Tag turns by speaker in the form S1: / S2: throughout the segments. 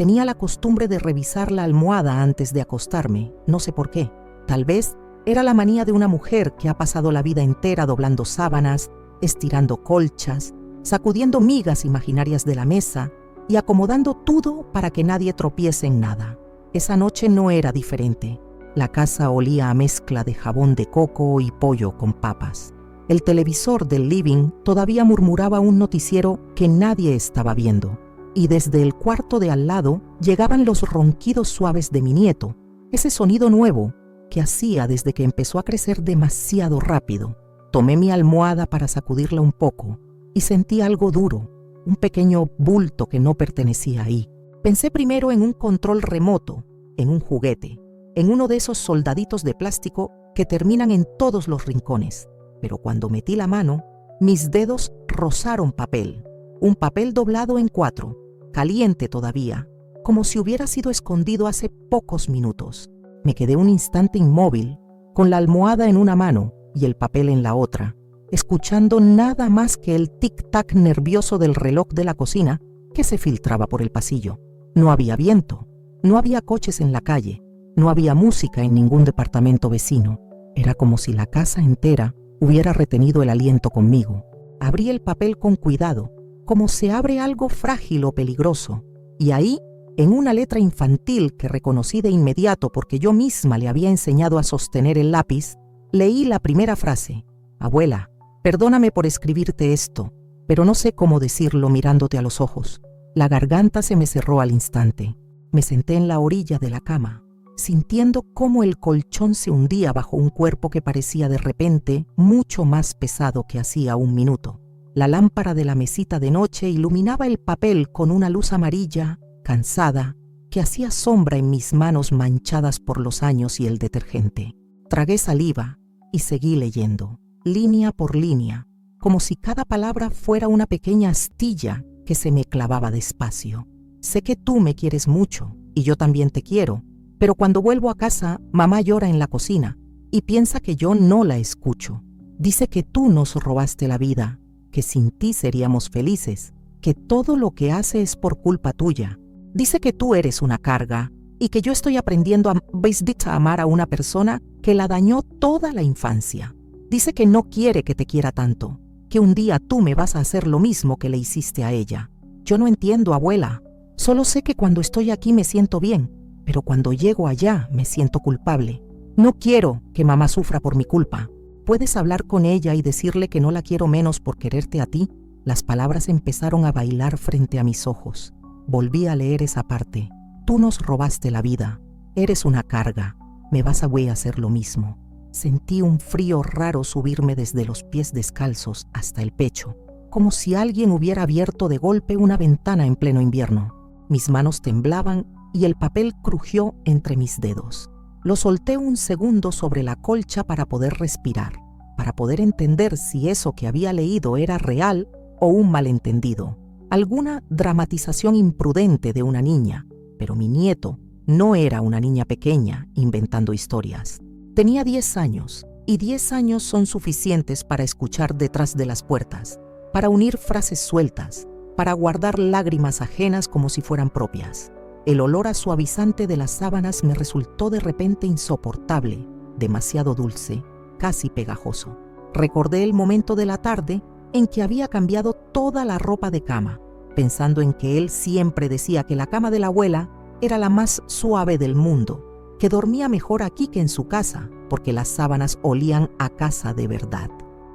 S1: Tenía la costumbre de revisar la almohada antes de acostarme, no sé por qué. Tal vez era la manía de una mujer que ha pasado la vida entera doblando sábanas, estirando colchas, sacudiendo migas imaginarias de la mesa y acomodando todo para que nadie tropiece en nada. Esa noche no era diferente. La casa olía a mezcla de jabón de coco y pollo con papas. El televisor del living todavía murmuraba un noticiero que nadie estaba viendo. Y desde el cuarto de al lado llegaban los ronquidos suaves de mi nieto, ese sonido nuevo que hacía desde que empezó a crecer demasiado rápido. Tomé mi almohada para sacudirla un poco y sentí algo duro, un pequeño bulto que no pertenecía ahí. Pensé primero en un control remoto, en un juguete, en uno de esos soldaditos de plástico que terminan en todos los rincones. Pero cuando metí la mano, mis dedos rozaron papel, un papel doblado en 4, caliente todavía, como si hubiera sido escondido hace pocos minutos. Me quedé un instante inmóvil, con la almohada en una mano y el papel en la otra, escuchando nada más que el tic-tac nervioso del reloj de la cocina que se filtraba por el pasillo. No había viento, no había coches en la calle, no había música en ningún departamento vecino. Era como si la casa entera hubiera retenido el aliento conmigo. Abrí el papel con cuidado, como se abre algo frágil o peligroso, y ahí, en una letra infantil que reconocí de inmediato porque yo misma le había enseñado a sostener el lápiz, leí la primera frase: «Abuela, perdóname por escribirte esto, pero no sé cómo decirlo mirándote a los ojos». La garganta se me cerró al instante. Me senté en la orilla de la cama, sintiendo cómo el colchón se hundía bajo un cuerpo que parecía de repente mucho más pesado que hacía un minuto. La lámpara de la mesita de noche iluminaba el papel con una luz amarilla, cansada, que hacía sombra en mis manos manchadas por los años y el detergente. Tragué saliva y seguí leyendo, línea por línea, como si cada palabra fuera una pequeña astilla que se me clavaba despacio. Sé que tú me quieres mucho y yo también te quiero, pero cuando vuelvo a casa, mamá llora en la cocina y piensa que yo no la escucho. Dice que tú nos robaste la vida, que sin ti seríamos felices, que todo lo que hace es por culpa tuya. Dice que tú eres una carga y que yo estoy aprendiendo a amar a una persona que la dañó toda la infancia. Dice que no quiere que te quiera tanto, que un día tú me vas a hacer lo mismo que le hiciste a ella. Yo no entiendo, abuela. Solo sé que cuando estoy aquí me siento bien, pero cuando llego allá me siento culpable. No quiero que mamá sufra por mi culpa. ¿Puedes hablar con ella y decirle que no la quiero menos por quererte a ti? Las palabras empezaron a bailar frente a mis ojos. Volví a leer esa parte. Tú nos robaste la vida. Eres una carga. Me vas a hacer lo mismo. Sentí un frío raro subirme desde los pies descalzos hasta el pecho, como si alguien hubiera abierto de golpe una ventana en pleno invierno. Mis manos temblaban y el papel crujió entre mis dedos. Lo solté un segundo sobre la colcha para poder respirar, para poder entender si eso que había leído era real o un malentendido, alguna dramatización imprudente de una niña. Pero mi nieto no era una niña pequeña inventando historias. Tenía 10 años, y 10 años son suficientes para escuchar detrás de las puertas, para unir frases sueltas, para guardar lágrimas ajenas como si fueran propias. El olor a suavizante de las sábanas me resultó de repente insoportable, demasiado dulce, casi pegajoso. Recordé el momento de la tarde en que había cambiado toda la ropa de cama, pensando en que él siempre decía que la cama de la abuela era la más suave del mundo, que dormía mejor aquí que en su casa, porque las sábanas olían a casa de verdad.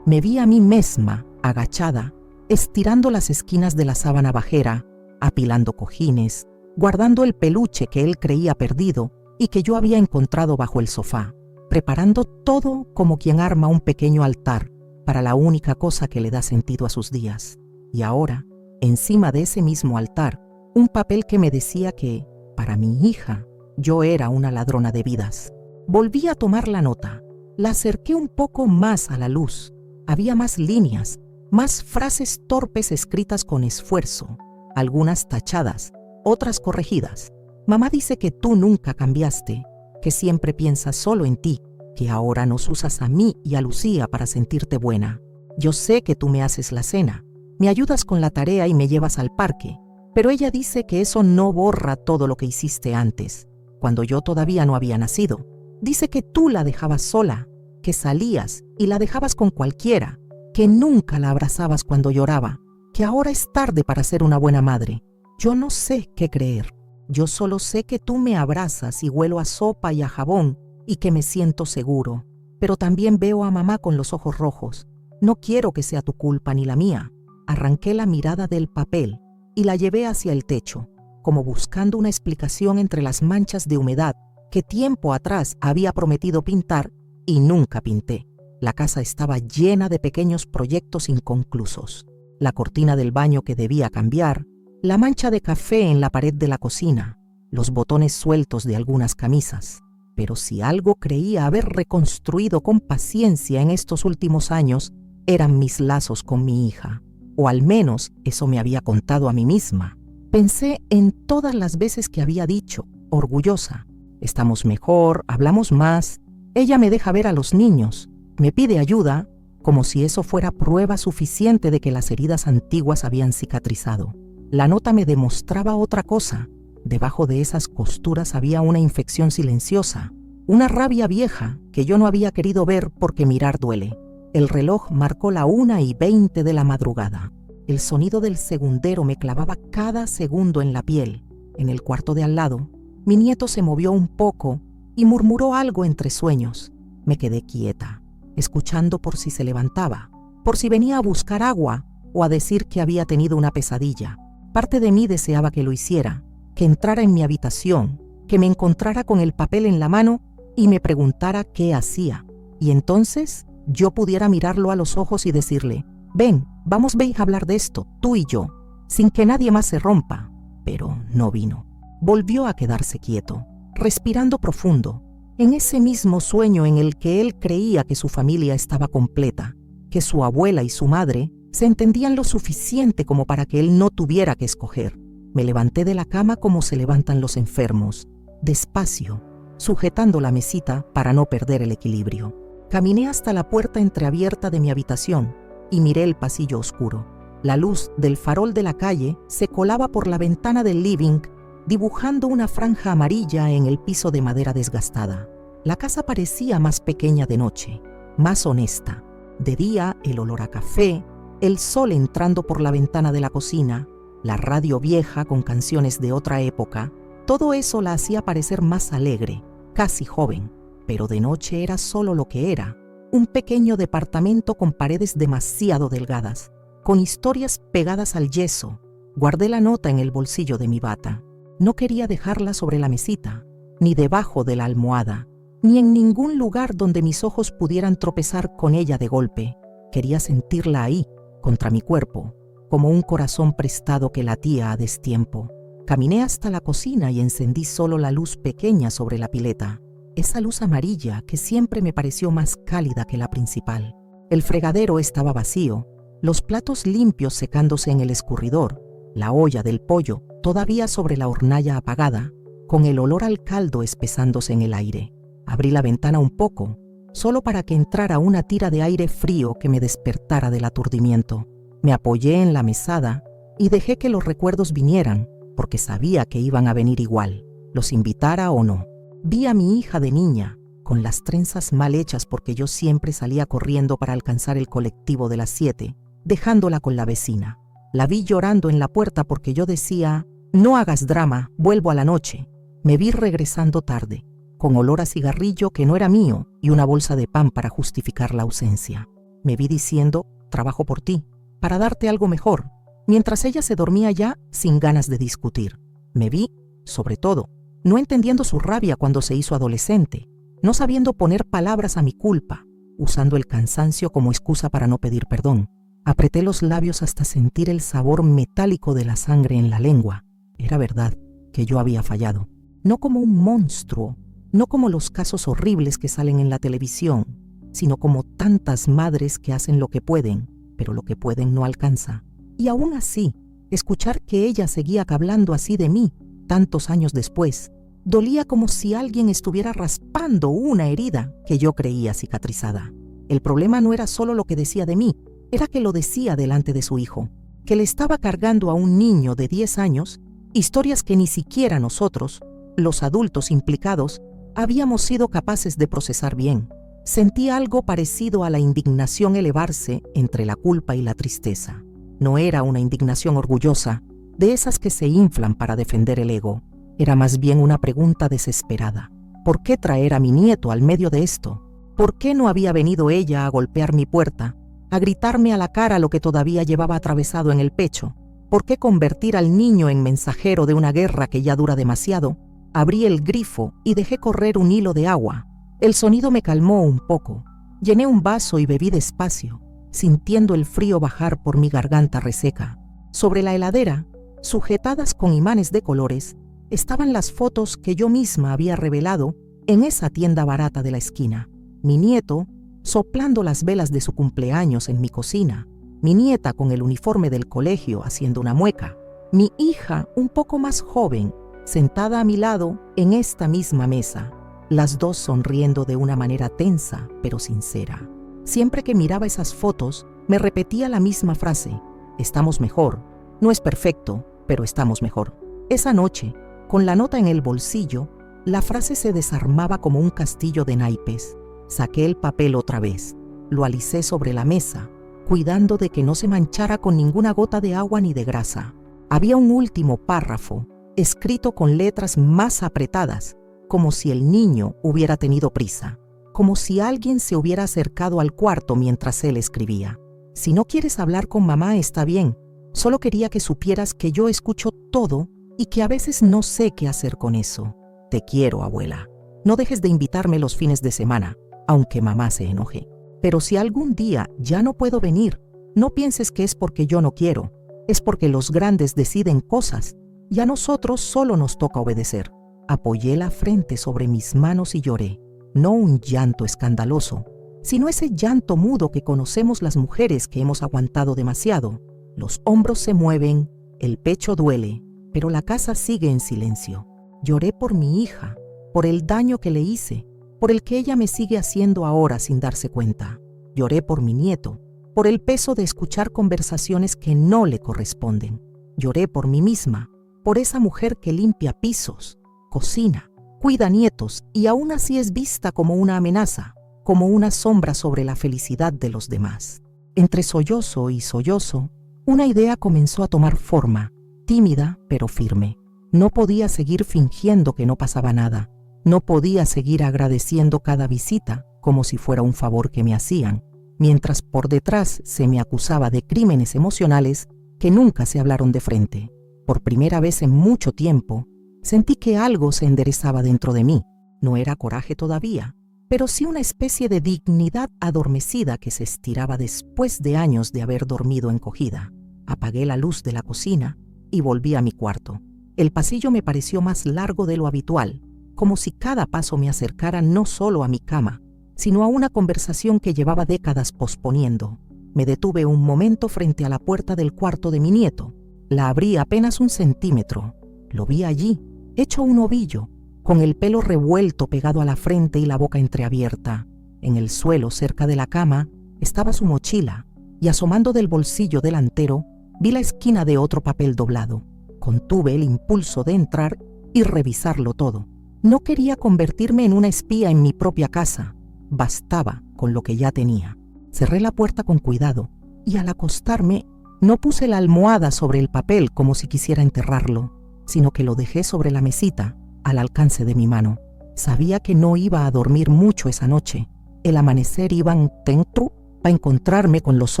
S1: Me vi a mí misma, agachada, estirando las esquinas de la sábana bajera, apilando cojines, guardando el peluche que él creía perdido y que yo había encontrado bajo el sofá, preparando todo como quien arma un pequeño altar para la única cosa que le da sentido a sus días. Y ahora, encima de ese mismo altar, un papel que me decía que, para mi hija, yo era una ladrona de vidas. Volví a tomar la nota, la acerqué un poco más a la luz. Había más líneas, más frases torpes escritas con esfuerzo, algunas tachadas, otras corregidas. Mamá dice que tú nunca cambiaste, que siempre piensas solo en ti, que ahora nos usas a mí y a Lucía para sentirte buena. Yo sé que tú me haces la cena, me ayudas con la tarea y me llevas al parque, Pero ella dice que eso no borra todo lo que hiciste antes, cuando yo todavía no había nacido. Dice que tú la dejabas sola, que salías y la dejabas con cualquiera, que nunca la abrazabas cuando lloraba, que ahora es tarde para ser una buena madre. Yo no sé qué creer. Yo solo sé que tú me abrazas y huelo a sopa y a jabón y que me siento seguro. Pero también veo a mamá con los ojos rojos. No quiero que sea tu culpa ni la mía. Arranqué la mirada del papel y la llevé hacia el techo, como buscando una explicación entre las manchas de humedad que tiempo atrás había prometido pintar y nunca pinté. La casa estaba llena de pequeños proyectos inconclusos. La cortina del baño que debía cambiar, la mancha de café en la pared de la cocina, los botones sueltos de algunas camisas. Pero si algo creía haber reconstruido con paciencia en estos últimos años, eran mis lazos con mi hija. O al menos eso me había contado a mí misma. Pensé en todas las veces que había dicho, orgullosa: estamos mejor, hablamos más, ella me deja ver a los niños, me pide ayuda, como si eso fuera prueba suficiente de que las heridas antiguas habían cicatrizado. La nota me demostraba otra cosa. Debajo de esas costuras había una infección silenciosa, una rabia vieja que yo no había querido ver porque mirar duele. El reloj marcó la 1:20 de la madrugada. El sonido del segundero me clavaba cada segundo en la piel. En el cuarto de al lado, mi nieto se movió un poco y murmuró algo entre sueños. Me quedé quieta, escuchando por si se levantaba, por si venía a buscar agua o a decir que había tenido una pesadilla. Parte de mí deseaba que lo hiciera, que entrara en mi habitación, que me encontrara con el papel en la mano y me preguntara qué hacía. Y entonces yo pudiera mirarlo a los ojos y decirle: ven, vamos a hablar de esto, tú y yo, sin que nadie más se rompa. Pero no vino. Volvió a quedarse quieto, respirando profundo, en ese mismo sueño en el que él creía que su familia estaba completa, que su abuela y su madre se entendían lo suficiente como para que él no tuviera que escoger. Me levanté de la cama como se levantan los enfermos, despacio, sujetando la mesita para no perder el equilibrio. Caminé hasta la puerta entreabierta de mi habitación y miré el pasillo oscuro. La luz del farol de la calle se colaba por la ventana del living, dibujando una franja amarilla en el piso de madera desgastada. La casa parecía más pequeña de noche, más honesta. De día, el olor a café, el sol entrando por la ventana de la cocina, la radio vieja con canciones de otra época, todo eso la hacía parecer más alegre, casi joven. Pero de noche era solo lo que era, un pequeño departamento con paredes demasiado delgadas, con historias pegadas al yeso. Guardé la nota en el bolsillo de mi bata. No quería dejarla sobre la mesita, ni debajo de la almohada, ni en ningún lugar donde mis ojos pudieran tropezar con ella de golpe. Quería sentirla ahí, contra mi cuerpo, como un corazón prestado que latía a destiempo. Caminé hasta la cocina y encendí solo la luz pequeña sobre la pileta, esa luz amarilla que siempre me pareció más cálida que la principal. El fregadero estaba vacío, los platos limpios secándose en el escurridor, la olla del pollo todavía sobre la hornalla apagada, con el olor al caldo espesándose en el aire. Abrí la ventana un poco, solo para que entrara una tira de aire frío que me despertara del aturdimiento. Me apoyé en la mesada y dejé que los recuerdos vinieran, porque sabía que iban a venir igual, los invitara o no. Vi a mi hija de niña, con las trenzas mal hechas porque yo siempre salía corriendo para alcanzar el colectivo de las 7, dejándola con la vecina. La vi llorando en la puerta porque yo decía: no hagas drama, vuelvo a la noche. Me vi regresando tarde, con olor a cigarrillo que no era mío y una bolsa de pan para justificar la ausencia. Me vi diciendo: trabajo por ti, para darte algo mejor, mientras ella se dormía ya sin ganas de discutir. Me vi, sobre todo, no entendiendo su rabia cuando se hizo adolescente, no sabiendo poner palabras a mi culpa, usando el cansancio como excusa para no pedir perdón. Apreté los labios hasta sentir el sabor metálico de la sangre en la lengua. Era verdad que yo había fallado, no como un monstruo, no como los casos horribles que salen en la televisión, sino como tantas madres que hacen lo que pueden, pero lo que pueden no alcanza. Y aún así, escuchar que ella seguía hablando así de mí, tantos años después, dolía como si alguien estuviera raspando una herida que yo creía cicatrizada. El problema no era solo lo que decía de mí, era que lo decía delante de su hijo. que le estaba cargando a un niño de 10 años historias que ni siquiera nosotros, los adultos implicados, habíamos sido capaces de procesar bien. Sentí algo parecido a la indignación elevarse entre la culpa y la tristeza. No era una indignación orgullosa, de esas que se inflan para defender el ego. Era más bien una pregunta desesperada. ¿Por qué traer a mi nieto al medio de esto? ¿Por qué no había venido ella a golpear mi puerta, a gritarme a la cara lo que todavía llevaba atravesado en el pecho? ¿Por qué convertir al niño en mensajero de una guerra que ya dura demasiado? Abrí el grifo y dejé correr un hilo de agua. El sonido me calmó un poco. Llené un vaso y bebí despacio, sintiendo el frío bajar por mi garganta reseca. Sobre la heladera, sujetadas con imanes de colores, estaban las fotos que yo misma había revelado en esa tienda barata de la esquina. Mi nieto soplando las velas de su cumpleaños en mi cocina, mi nieta con el uniforme del colegio haciendo una mueca, mi hija un poco más joven sentada a mi lado en esta misma mesa, las dos sonriendo de una manera tensa pero sincera. Siempre que miraba esas fotos, me repetía la misma frase: estamos mejor. No es perfecto, pero estamos mejor. Esa noche, con la nota en el bolsillo, la frase se desarmaba como un castillo de naipes. Saqué el papel otra vez, lo alicé sobre la mesa, cuidando de que no se manchara con ninguna gota de agua ni de grasa. Había un último párrafo, escrito con letras más apretadas, como si el niño hubiera tenido prisa, como si alguien se hubiera acercado al cuarto mientras él escribía. Si no quieres hablar con mamá, está bien. Solo quería que supieras que yo escucho todo y que a veces no sé qué hacer con eso. Te quiero, abuela. No dejes de invitarme los fines de semana, aunque mamá se enoje. Pero si algún día ya no puedo venir, no pienses que es porque yo no quiero. Es porque los grandes deciden cosas y a nosotros solo nos toca obedecer. Apoyé la frente sobre mis manos y lloré. No un llanto escandaloso, sino ese llanto mudo que conocemos las mujeres que hemos aguantado demasiado. Los hombros se mueven, el pecho duele, pero la casa sigue en silencio. Lloré por mi hija, por el daño que le hice, por el que ella me sigue haciendo ahora sin darse cuenta. Lloré por mi nieto, por el peso de escuchar conversaciones que no le corresponden. Lloré por mí misma, por esa mujer que limpia pisos, cocina, cuida nietos y aún así es vista como una amenaza, como una sombra sobre la felicidad de los demás. Entre sollozo y sollozo, una idea comenzó a tomar forma, tímida pero firme. No podía seguir fingiendo que no pasaba nada. No podía seguir agradeciendo cada visita como si fuera un favor que me hacían, mientras por detrás se me acusaba de crímenes emocionales que nunca se hablaron de frente. Por primera vez en mucho tiempo, sentí que algo se enderezaba dentro de mí. No era coraje todavía, pero sí una especie de dignidad adormecida que se estiraba después de años de haber dormido encogida. Apagué la luz de la cocina y volví a mi cuarto. El pasillo me pareció más largo de lo habitual, como si cada paso me acercara no solo a mi cama, sino a una conversación que llevaba décadas posponiendo. Me detuve un momento frente a la puerta del cuarto de mi nieto. La abrí apenas 1 centímetro. Lo vi allí, hecho un ovillo, con el pelo revuelto pegado a la frente y la boca entreabierta. En el suelo, cerca de la cama, estaba su mochila, y asomando del bolsillo delantero, vi la esquina de otro papel doblado. Contuve el impulso de entrar y revisarlo todo. No quería convertirme en una espía en mi propia casa. Bastaba con lo que ya tenía. Cerré la puerta con cuidado y al acostarme no puse la almohada sobre el papel como si quisiera enterrarlo, sino que lo dejé sobre la mesita al alcance de mi mano. Sabía que no iba a dormir mucho esa noche. El amanecer iba en dentro a encontrarme con los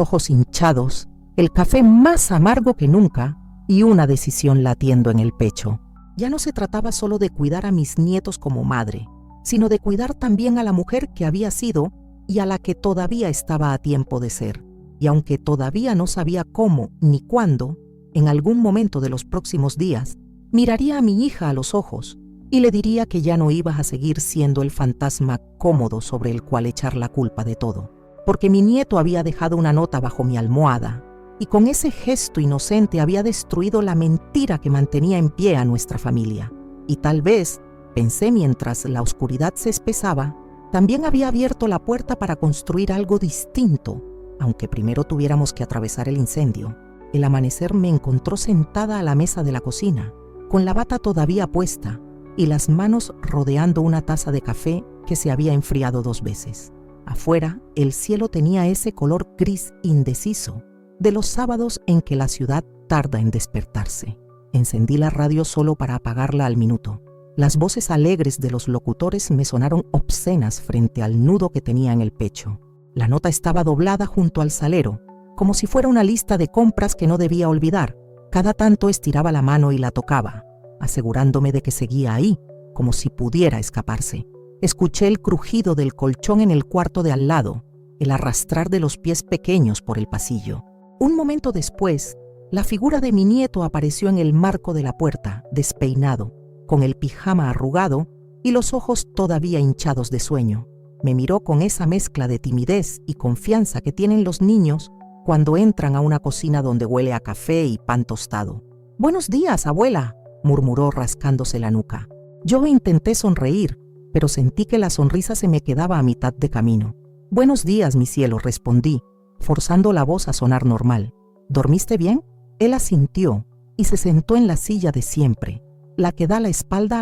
S1: ojos hinchados, el café más amargo que nunca y una decisión latiendo en el pecho. Ya no se trataba solo de cuidar a mis nietos como madre, sino de cuidar también a la mujer que había sido y a la que todavía estaba a tiempo de ser. Y aunque todavía no sabía cómo ni cuándo, en algún momento de los próximos días, miraría a mi hija a los ojos y le diría que ya no iba a seguir siendo el fantasma cómodo sobre el cual echar la culpa de todo, porque mi nieto había dejado una nota bajo mi almohada y con ese gesto inocente había destruido la mentira que mantenía en pie a nuestra familia. Y tal vez, pensé mientras la oscuridad se espesaba, también había abierto la puerta para construir algo distinto, aunque primero tuviéramos que atravesar el incendio. El amanecer me encontró sentada a la mesa de la cocina, con la bata todavía puesta y las manos rodeando una taza de café que se había enfriado 2 veces. Afuera, el cielo tenía ese color gris indeciso de los sábados en que la ciudad tarda en despertarse. Encendí la radio solo para apagarla al minuto. Las voces alegres de los locutores me sonaron obscenas frente al nudo que tenía en el pecho. La nota estaba doblada junto al salero, como si fuera una lista de compras que no debía olvidar. Cada tanto estiraba la mano y la tocaba, asegurándome de que seguía ahí, como si pudiera escaparse. Escuché el crujido del colchón en el cuarto de al lado, el arrastrar de los pies pequeños por el pasillo. Un momento después, la figura de mi nieto apareció en el marco de la puerta, despeinado, con el pijama arrugado y los ojos todavía hinchados de sueño. Me miró con esa mezcla de timidez y confianza que tienen los niños cuando entran a una cocina donde huele a café y pan tostado. «Buenos días, abuela», murmuró rascándose la nuca. Yo intenté sonreír, pero sentí que la sonrisa se me quedaba a mitad de camino. «Buenos días, mi cielo», respondí, forzando la voz a sonar normal. «¿Dormiste bien?» Él asintió y se sentó en la silla de siempre, la que da la espalda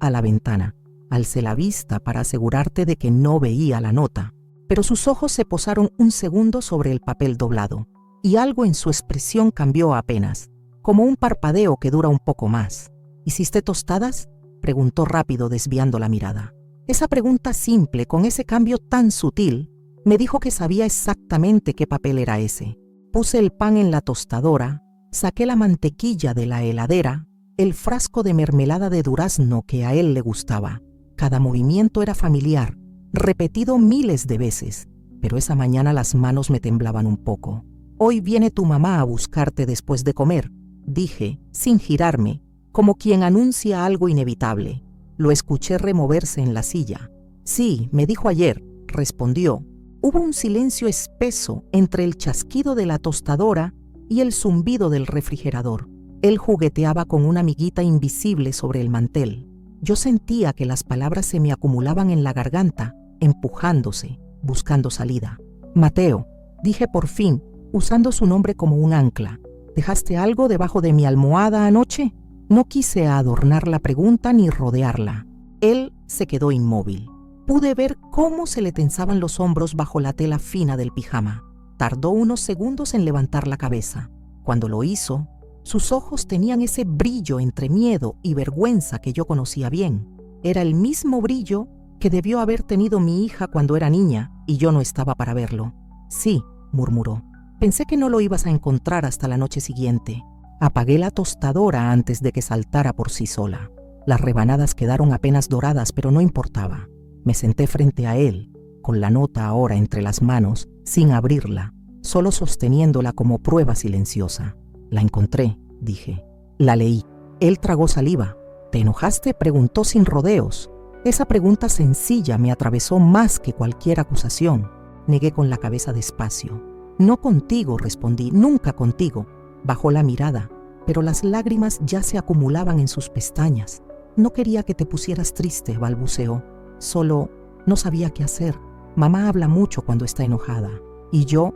S1: a la ventana. Alcé la vista para asegurarte de que no veía la nota, pero sus ojos se posaron un segundo sobre el papel doblado, y algo en su expresión cambió apenas, como un parpadeo que dura un poco más. «¿Hiciste tostadas?», preguntó rápido, desviando la mirada. Esa pregunta simple, con ese cambio tan sutil, me dijo que sabía exactamente qué papel era ese. Puse el pan en la tostadora, saqué la mantequilla de la heladera, el frasco de mermelada de durazno que a él le gustaba. Cada movimiento era familiar, repetido miles de veces, pero esa mañana las manos me temblaban un poco. «Hoy viene tu mamá a buscarte después de comer», dije, sin girarme, como quien anuncia algo inevitable. Lo escuché removerse en la silla. «Sí, me dijo ayer», respondió. Hubo un silencio espeso entre el chasquido de la tostadora y el zumbido del refrigerador. Él jugueteaba con una amiguita invisible sobre el mantel. Yo sentía que las palabras se me acumulaban en la garganta, empujándose, buscando salida. «Mateo», dije por fin, usando su nombre como un ancla. «¿Dejaste algo debajo de mi almohada anoche?». No quise adornar la pregunta ni rodearla. Él se quedó inmóvil. Pude ver cómo se le tensaban los hombros bajo la tela fina del pijama. Tardó unos segundos en levantar la cabeza. Cuando lo hizo, sus ojos tenían ese brillo entre miedo y vergüenza que yo conocía bien. Era el mismo brillo que debió haber tenido mi hija cuando era niña y yo no estaba para verlo. «Sí», murmuró. «Pensé que no lo ibas a encontrar hasta la noche siguiente». Apagué la tostadora antes de que saltara por sí sola. Las rebanadas quedaron apenas doradas, pero no importaba. Me senté frente a él, con la nota ahora entre las manos, sin abrirla, solo sosteniéndola como prueba silenciosa. «La encontré», dije. «La leí». Él tragó saliva. «¿Te enojaste?», preguntó sin rodeos. Esa pregunta sencilla me atravesó más que cualquier acusación. Negué con la cabeza despacio. «No contigo», respondí, «nunca contigo». Bajó la mirada, pero las lágrimas ya se acumulaban en sus pestañas. «No quería que te pusieras triste», balbuceó. «Solo no sabía qué hacer. Mamá habla mucho cuando está enojada. Y yo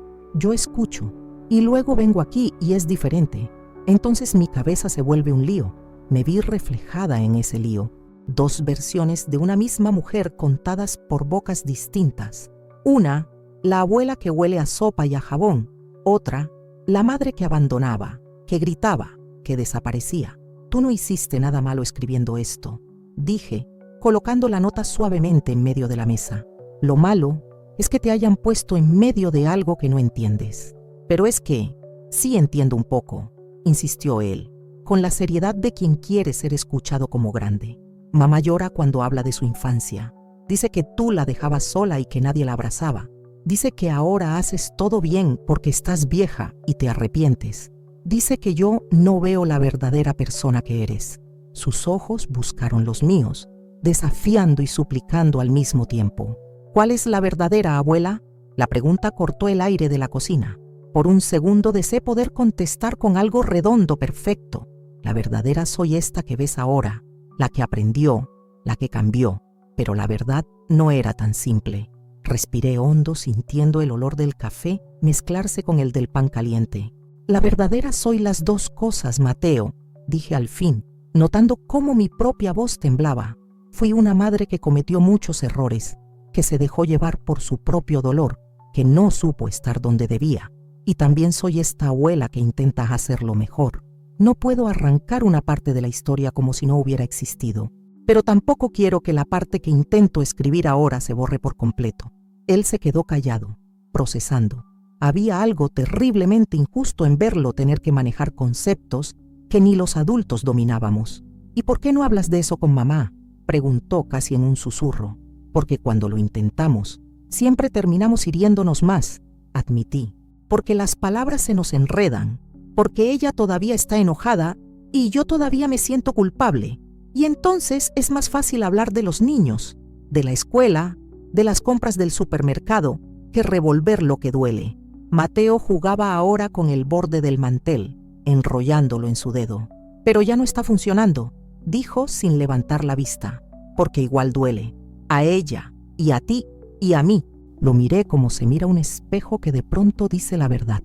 S1: escucho. Y luego vengo aquí y es diferente. Entonces mi cabeza se vuelve un lío». Me vi reflejada en ese lío. 2 versiones de una misma mujer contadas por bocas distintas. Una, la abuela que huele a sopa y a jabón. Otra, la madre que abandonaba, que gritaba, que desaparecía. «Tú no hiciste nada malo escribiendo esto», dije, colocando la nota suavemente en medio de la mesa. «Lo malo es que te hayan puesto en medio de algo que no entiendes». «Pero es que sí entiendo un poco», insistió él, con la seriedad de quien quiere ser escuchado como grande. «Mamá llora cuando habla de su infancia. Dice que tú la dejabas sola y que nadie la abrazaba. Dice que ahora haces todo bien porque estás vieja y te arrepientes. Dice que yo no veo la verdadera persona que eres». Sus ojos buscaron los míos, desafiando y suplicando al mismo tiempo. «¿Cuál es la verdadera, abuela?». La pregunta cortó el aire de la cocina. Por un segundo deseé poder contestar con algo redondo, perfecto. «La verdadera soy esta que ves ahora, la que aprendió, la que cambió». Pero la verdad no era tan simple. Respiré hondo, sintiendo el olor del café mezclarse con el del pan caliente. La verdadera soy las dos cosas, Mateo, dije al fin, notando cómo mi propia voz temblaba. Fui una madre que cometió muchos errores, que se dejó llevar por su propio dolor, que no supo estar donde debía. Y también soy esta abuela que intenta hacerlo mejor. No puedo arrancar una parte de la historia como si no hubiera existido, pero tampoco quiero que la parte que intento escribir ahora se borre por completo. Él se quedó callado, procesando. Había algo terriblemente injusto en verlo tener que manejar conceptos que ni los adultos dominábamos. ¿Y por qué no hablas de eso con mamá?, preguntó casi en un susurro. Porque cuando lo intentamos, siempre terminamos hiriéndonos más, admití. Porque las palabras se nos enredan, porque ella todavía está enojada y yo todavía me siento culpable. Y entonces es más fácil hablar de los niños, de la escuela, de las compras del supermercado, que revolver lo que duele. Mateo jugaba ahora con el borde del mantel, enrollándolo en su dedo. Pero ya no está funcionando, dijo sin levantar la vista, porque igual duele. A ella, y a ti, y a mí. Lo miré como se mira un espejo que de pronto dice la verdad.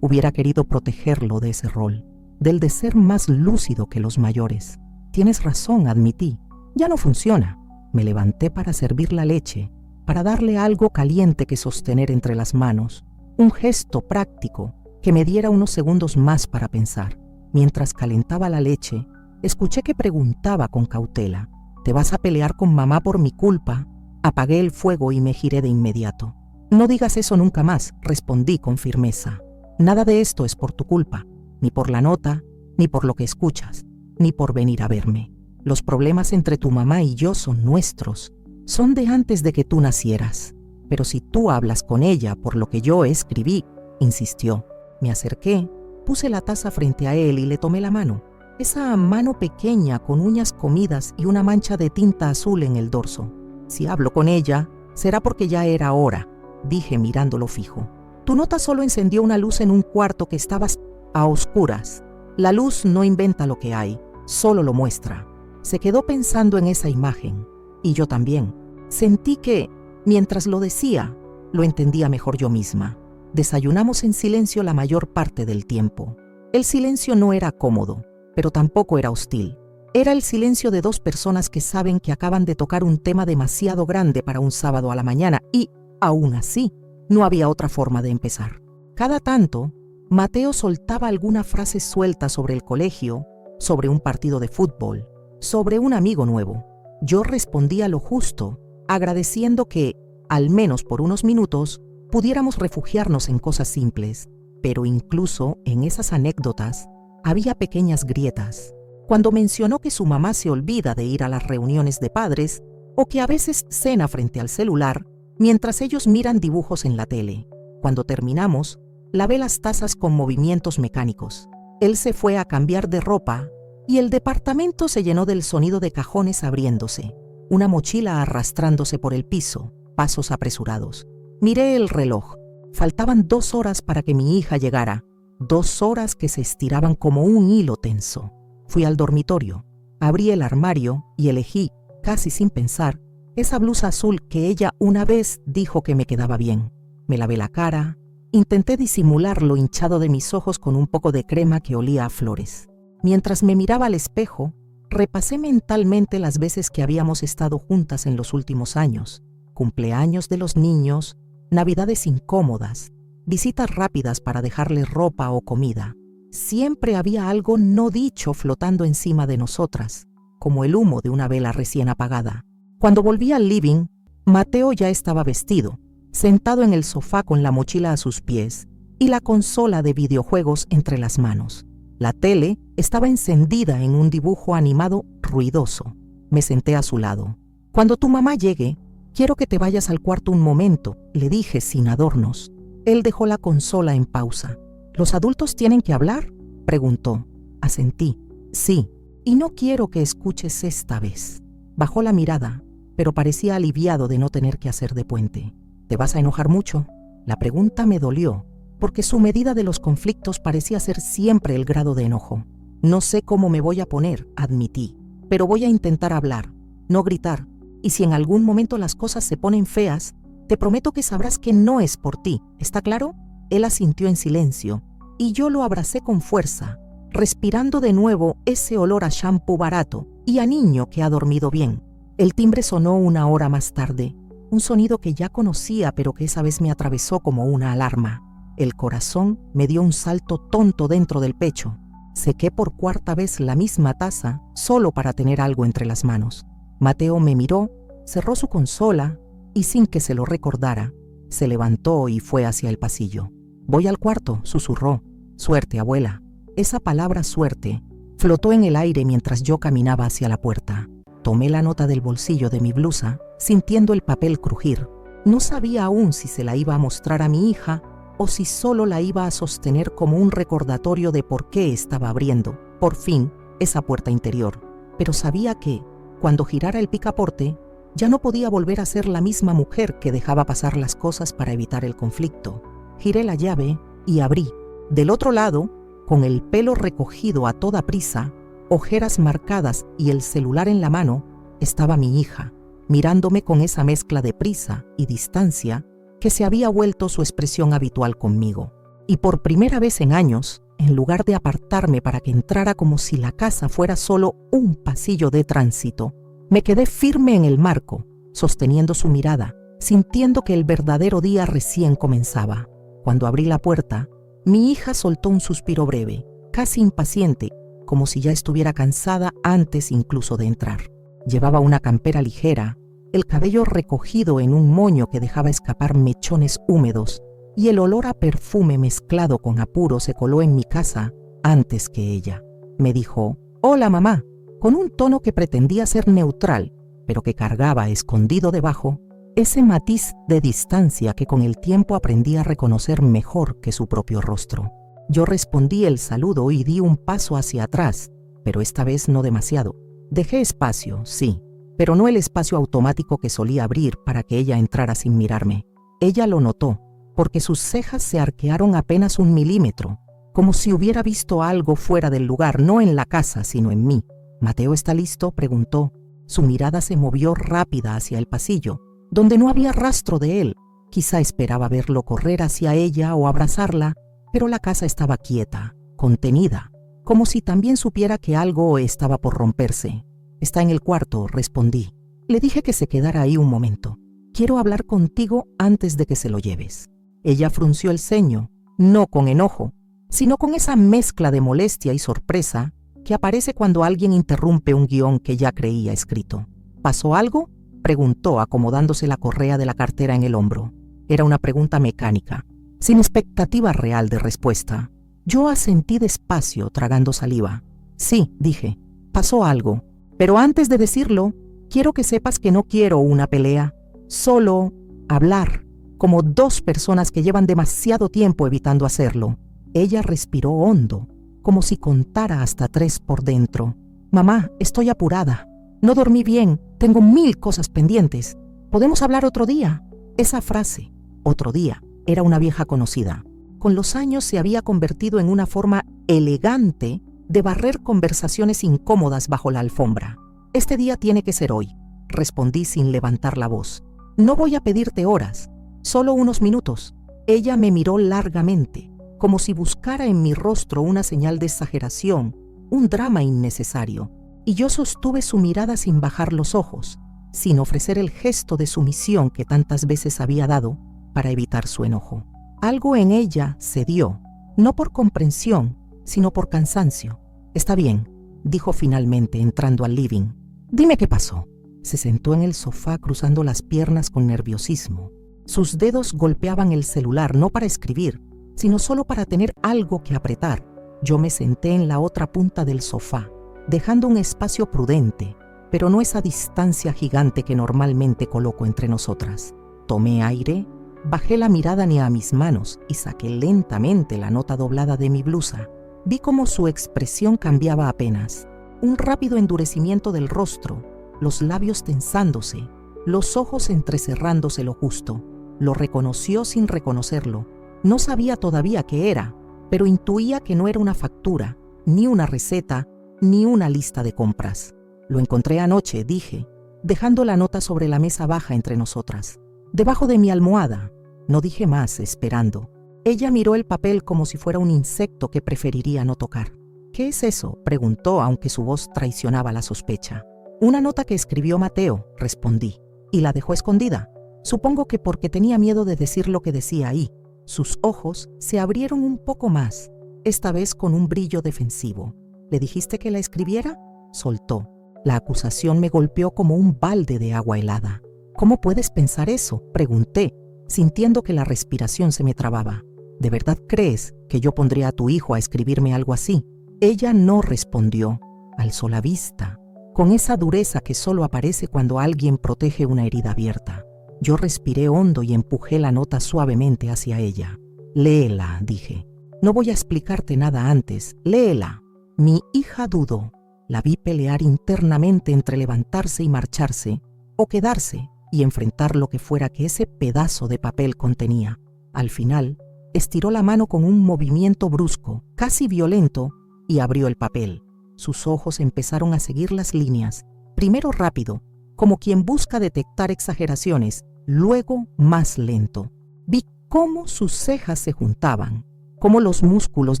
S1: Hubiera querido protegerlo de ese rol, del de ser más lúcido que los mayores. Tienes razón, admití. Ya no funciona. Me levanté para servir la leche, para darle algo caliente que sostener entre las manos. Un gesto práctico que me diera unos segundos más para pensar. Mientras calentaba la leche, escuché que preguntaba con cautela: ¿te vas a pelear con mamá por mi culpa? Apagué el fuego y me giré de inmediato. No digas eso nunca más, respondí con firmeza. Nada de esto es por tu culpa, ni por la nota, ni por lo que escuchas, ni por venir a verme. Los problemas entre tu mamá y yo son nuestros, son de antes de que tú nacieras. Pero si tú hablas con ella por lo que yo escribí, insistió. Me acerqué, puse la taza frente a él y le tomé la mano. Esa mano pequeña con uñas comidas y una mancha de tinta azul en el dorso. Si hablo con ella, será porque ya era hora, dije mirándolo fijo. Tu nota solo encendió una luz en un cuarto que estaba a oscuras. La luz no inventa lo que hay, solo lo muestra. Se quedó pensando en esa imagen, y yo también. Sentí que, mientras lo decía, lo entendía mejor yo misma. Desayunamos en silencio la mayor parte del tiempo. El silencio no era cómodo, pero tampoco era hostil. Era el silencio de dos personas que saben que acaban de tocar un tema demasiado grande para un sábado a la mañana y, aún así, no había otra forma de empezar. Cada tanto, Mateo soltaba alguna frase suelta sobre el colegio, sobre un partido de fútbol, sobre un amigo nuevo. Yo respondía lo justo, agradeciendo que, al menos por unos minutos, pudiéramos refugiarnos en cosas simples, pero incluso en esas anécdotas había pequeñas grietas. Cuando mencionó que su mamá se olvida de ir a las reuniones de padres o que a veces cena frente al celular mientras ellos miran dibujos en la tele. Cuando terminamos, lavé las tazas con movimientos mecánicos. Él se fue a cambiar de ropa y el departamento se llenó del sonido de cajones abriéndose, una mochila arrastrándose por el piso, pasos apresurados. Miré el reloj. Faltaban 2 horas para que mi hija llegara, 2 horas que se estiraban como un hilo tenso. Fui al dormitorio, abrí el armario y elegí, casi sin pensar, esa blusa azul que ella una vez dijo que me quedaba bien. Me lavé la cara, intenté disimular lo hinchado de mis ojos con un poco de crema que olía a flores. Mientras me miraba al espejo, repasé mentalmente las veces que habíamos estado juntas en los últimos años. Cumpleaños de los niños, navidades incómodas, visitas rápidas para dejarles ropa o comida. Siempre había algo no dicho flotando encima de nosotras, como el humo de una vela recién apagada. Cuando volví al living, Mateo ya estaba vestido, sentado en el sofá con la mochila a sus pies y la consola de videojuegos entre las manos. La tele estaba encendida en un dibujo animado ruidoso. Me senté a su lado. Cuando tu mamá llegue, quiero que te vayas al cuarto un momento, le dije sin adornos. Él dejó la consola en pausa. ¿Los adultos tienen que hablar?, preguntó. Asentí. Sí, y no quiero que escuches esta vez. Bajó la mirada, pero parecía aliviado de no tener que hacer de puente. ¿Te vas a enojar mucho? La pregunta me dolió, porque su medida de los conflictos parecía ser siempre el grado de enojo. No sé cómo me voy a poner, admití, pero voy a intentar hablar, no gritar, y si en algún momento las cosas se ponen feas, te prometo que sabrás que no es por ti, ¿está claro? Él asintió en silencio, y yo lo abracé con fuerza, respirando de nuevo ese olor a shampoo barato y a niño que ha dormido bien. El timbre sonó 1 hora más tarde, un sonido que ya conocía pero que esa vez me atravesó como una alarma. El corazón me dio un salto tonto dentro del pecho. Sequé por 4ª vez la misma taza solo para tener algo entre las manos. Mateo me miró, cerró su consola y sin que se lo recordara, se levantó y fue hacia el pasillo. «Voy al cuarto», susurró. «Suerte, abuela». Esa palabra suerte flotó en el aire mientras yo caminaba hacia la puerta. Tomé la nota del bolsillo de mi blusa, sintiendo el papel crujir. No sabía aún si se la iba a mostrar a mi hija o si solo la iba a sostener como un recordatorio de por qué estaba abriendo, por fin, esa puerta interior. Pero sabía que, cuando girara el picaporte, ya no podía volver a ser la misma mujer que dejaba pasar las cosas para evitar el conflicto. Giré la llave y abrí. Del otro lado, con el pelo recogido a toda prisa, ojeras marcadas y el celular en la mano, estaba mi hija, mirándome con esa mezcla de prisa y distancia que se había vuelto su expresión habitual conmigo. Y por primera vez en años, en lugar de apartarme para que entrara como si la casa fuera solo un pasillo de tránsito, me quedé firme en el marco, sosteniendo su mirada, sintiendo que el verdadero día recién comenzaba. Cuando abrí la puerta, mi hija soltó un suspiro breve, casi impaciente, como si ya estuviera cansada antes incluso de entrar. Llevaba una campera ligera, el cabello recogido en un moño que dejaba escapar mechones húmedos, y el olor a perfume mezclado con apuro se coló en mi casa antes que ella. Me dijo: «Hola, mamá», con un tono que pretendía ser neutral, pero que cargaba escondido debajo ese matiz de distancia que con el tiempo aprendí a reconocer mejor que su propio rostro. Yo respondí el saludo y di un paso hacia atrás, pero esta vez no demasiado. Dejé espacio, sí, pero no el espacio automático que solía abrir para que ella entrara sin mirarme. Ella lo notó, porque sus cejas se arquearon apenas 1 milímetro, como si hubiera visto algo fuera del lugar, no en la casa, sino en mí. «¿Mateo está listo?», preguntó. Su mirada se movió rápida hacia el pasillo, donde no había rastro de él. Quizá esperaba verlo correr hacia ella o abrazarla, pero la casa estaba quieta, contenida, como si también supiera que algo estaba por romperse. «Está en el cuarto», respondí. Le dije que se quedara ahí un momento. «Quiero hablar contigo antes de que se lo lleves». Ella frunció el ceño, no con enojo, sino con esa mezcla de molestia y sorpresa que aparece cuando alguien interrumpe un guión que ya creía escrito. «¿Pasó algo?», preguntó, acomodándose la correa de la cartera en el hombro. Era una pregunta mecánica, sin expectativa real de respuesta. Yo asentí despacio, tragando saliva. «Sí», dije, «pasó algo, pero antes de decirlo, quiero que sepas que no quiero una pelea, solo hablar, como 2 personas que llevan demasiado tiempo evitando hacerlo». Ella respiró hondo, como si contara hasta 3 por dentro. «Mamá, estoy apurada. No dormí bien, tengo 1000 cosas pendientes. ¿Podemos hablar otro día?». Esa frase, «otro día», era una vieja conocida. Con los años se había convertido en una forma elegante de barrer conversaciones incómodas bajo la alfombra. «Este día tiene que ser hoy», respondí sin levantar la voz. «No voy a pedirte horas, solo unos minutos». Ella me miró largamente, como si buscara en mi rostro una señal de exageración, un drama innecesario, y yo sostuve su mirada sin bajar los ojos, sin ofrecer el gesto de sumisión que tantas veces había dado para evitar su enojo. Algo en ella cedió, no por comprensión, sino por cansancio. «Está bien», dijo finalmente, entrando al living. «Dime qué pasó». Se sentó en el sofá cruzando las piernas con nerviosismo. Sus dedos golpeaban el celular no para escribir, sino solo para tener algo que apretar. Yo me senté en la otra punta del sofá, dejando un espacio prudente, pero no esa distancia gigante que normalmente coloco entre nosotras. Tomé aire, bajé la mirada a mis manos y saqué lentamente la nota doblada de mi blusa. Vi cómo su expresión cambiaba apenas. Un rápido endurecimiento del rostro, los labios tensándose, los ojos entrecerrándose lo justo. Lo reconoció sin reconocerlo. No sabía todavía qué era, pero intuía que no era una factura, ni una receta, ni una lista de compras. «Lo encontré anoche», dije, dejando la nota sobre la mesa baja entre nosotras. «Debajo de mi almohada». No dije más, esperando. Ella miró el papel como si fuera un insecto que preferiría no tocar. ¿Qué es eso?, preguntó, aunque su voz traicionaba la sospecha. Una nota que escribió Mateo, respondí, y la dejó escondida. Supongo que porque tenía miedo de decir lo que decía ahí. Sus ojos se abrieron un poco más, esta vez con un brillo defensivo. ¿Le dijiste que la escribiera?, soltó. La acusación me golpeó como un balde de agua helada. ¿Cómo puedes pensar eso?, pregunté, sintiendo que la respiración se me trababa. ¿De verdad crees que yo pondría a tu hijo a escribirme algo así? Ella no respondió. Alzó la vista, con esa dureza que solo aparece cuando alguien protege una herida abierta. Yo respiré hondo y empujé la nota suavemente hacia ella. Léela, dije. No voy a explicarte nada antes. Léela. Mi hija dudó. La vi pelear internamente entre levantarse y marcharse, o quedarse y enfrentar lo que fuera que ese pedazo de papel contenía. Al final, estiró la mano con un movimiento brusco, casi violento, y abrió el papel. Sus ojos empezaron a seguir las líneas, primero rápido, como quien busca detectar exageraciones, luego más lento. Vi cómo sus cejas se juntaban, cómo los músculos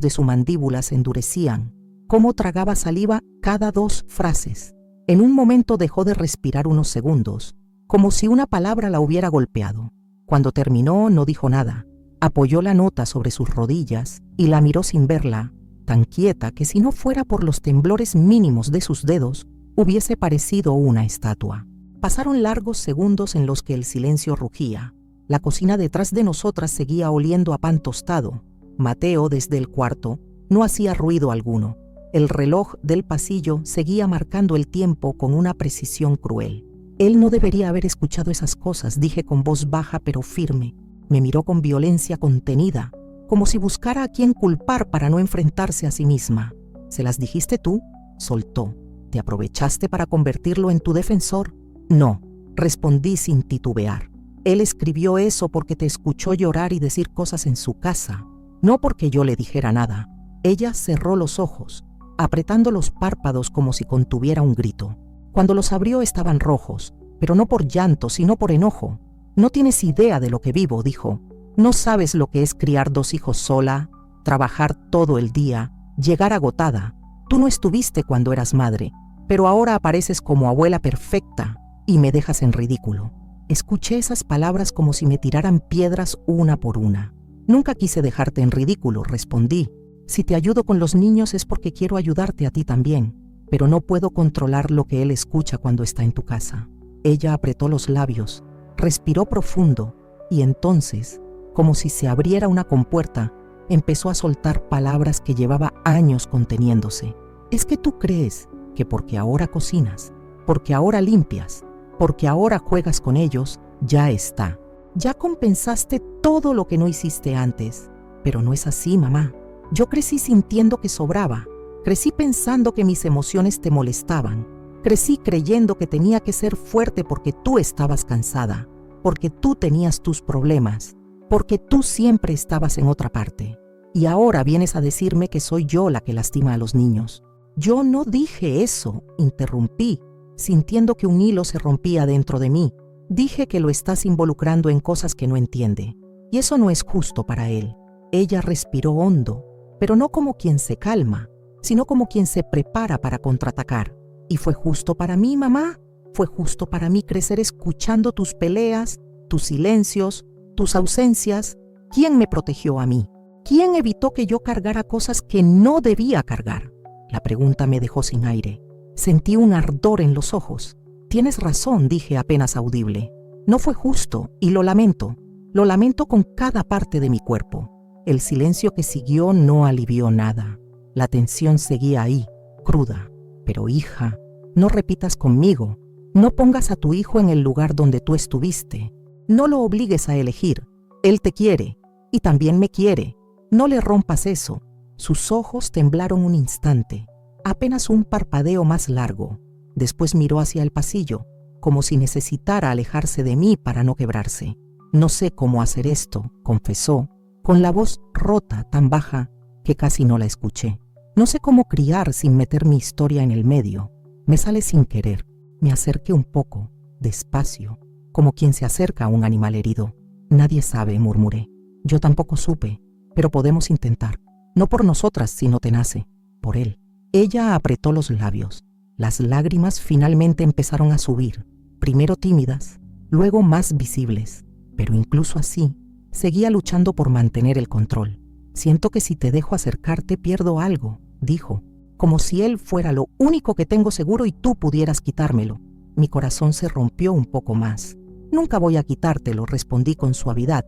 S1: de su mandíbula se endurecían, cómo tragaba saliva cada 2 frases. En un momento dejó de respirar unos segundos, como si una palabra la hubiera golpeado. Cuando terminó, no dijo nada. Apoyó la nota sobre sus rodillas y la miró sin verla, tan quieta que si no fuera por los temblores mínimos de sus dedos, hubiese parecido una estatua. Pasaron largos segundos en los que el silencio rugía. La cocina detrás de nosotras seguía oliendo a pan tostado. Mateo, desde el cuarto, no hacía ruido alguno. El reloj del pasillo seguía marcando el tiempo con una precisión cruel. Él no debería haber escuchado esas cosas, dije con voz baja pero firme. Me miró con violencia contenida, como si buscara a quién culpar para no enfrentarse a sí misma. ¿Se las dijiste tú?, soltó. ¿Te aprovechaste para convertirlo en tu defensor? No, respondí sin titubear. Él escribió eso porque te escuchó llorar y decir cosas en su casa, no porque yo le dijera nada. Ella cerró los ojos, apretando los párpados como si contuviera un grito. Cuando los abrió estaban rojos, pero no por llanto, sino por enojo. No tienes idea de lo que vivo, dijo. No sabes lo que es criar 2 hijos sola, trabajar todo el día, llegar agotada. Tú no estuviste cuando eras madre, pero ahora apareces como abuela perfecta y me dejas en ridículo. Escuché esas palabras como si me tiraran piedras una por una. Nunca quise dejarte en ridículo, respondí. Si te ayudo con los niños es porque quiero ayudarte a ti también, pero no puedo controlar lo que él escucha cuando está en tu casa. Ella apretó los labios, respiró profundo y entonces, como si se abriera una compuerta, empezó a soltar palabras que llevaba años conteniéndose. Es que tú crees que porque ahora cocinas, porque ahora limpias, porque ahora juegas con ellos, ya está. Ya compensaste todo lo que no hiciste antes. Pero no es así, mamá. Yo crecí sintiendo que sobraba. Crecí pensando que mis emociones te molestaban. Crecí creyendo que tenía que ser fuerte porque tú estabas cansada, porque tú tenías tus problemas, porque tú siempre estabas en otra parte. Y ahora vienes a decirme que soy yo la que lastima a los niños. Yo no dije eso, interrumpí, sintiendo que un hilo se rompía dentro de mí. Dije que lo estás involucrando en cosas que no entiende, y eso no es justo para él. Ella respiró hondo, pero no como quien se calma, sino como quien se prepara para contraatacar. ¿Y fue justo para mí, mamá? ¿Fue justo para mí crecer escuchando tus peleas, tus silencios, tus ausencias? ¿Quién me protegió a mí? ¿Quién evitó que yo cargara cosas que no debía cargar? La pregunta me dejó sin aire. Sentí un ardor en los ojos. Tienes razón, dije apenas audible. No fue justo y lo lamento. Lo lamento con cada parte de mi cuerpo. El silencio que siguió no alivió nada. La tensión seguía ahí, cruda. Pero hija, no repitas conmigo. No pongas a tu hijo en el lugar donde tú estuviste. No lo obligues a elegir. Él te quiere y también me quiere. No le rompas eso. Sus ojos temblaron un instante, apenas un parpadeo más largo. Después miró hacia el pasillo, como si necesitara alejarse de mí para no quebrarse. No sé cómo hacer esto, confesó, con la voz rota tan baja que casi no la escuché. No sé cómo criar sin meter mi historia en el medio. Me sale sin querer. Me acerqué un poco, despacio, como quien se acerca a un animal herido. Nadie sabe, murmuré. Yo tampoco supe. pero podemos intentar. No por nosotras, sino te nace, por él. Ella apretó los labios. Las lágrimas finalmente empezaron a subir, primero tímidas, luego más visibles, pero incluso así, seguía luchando por mantener el control. Siento que si te dejo acercarte pierdo algo, dijo, como si él fuera lo único que tengo seguro y tú pudieras quitármelo. Mi corazón se rompió un poco más. Nunca voy a quitártelo, respondí con suavidad.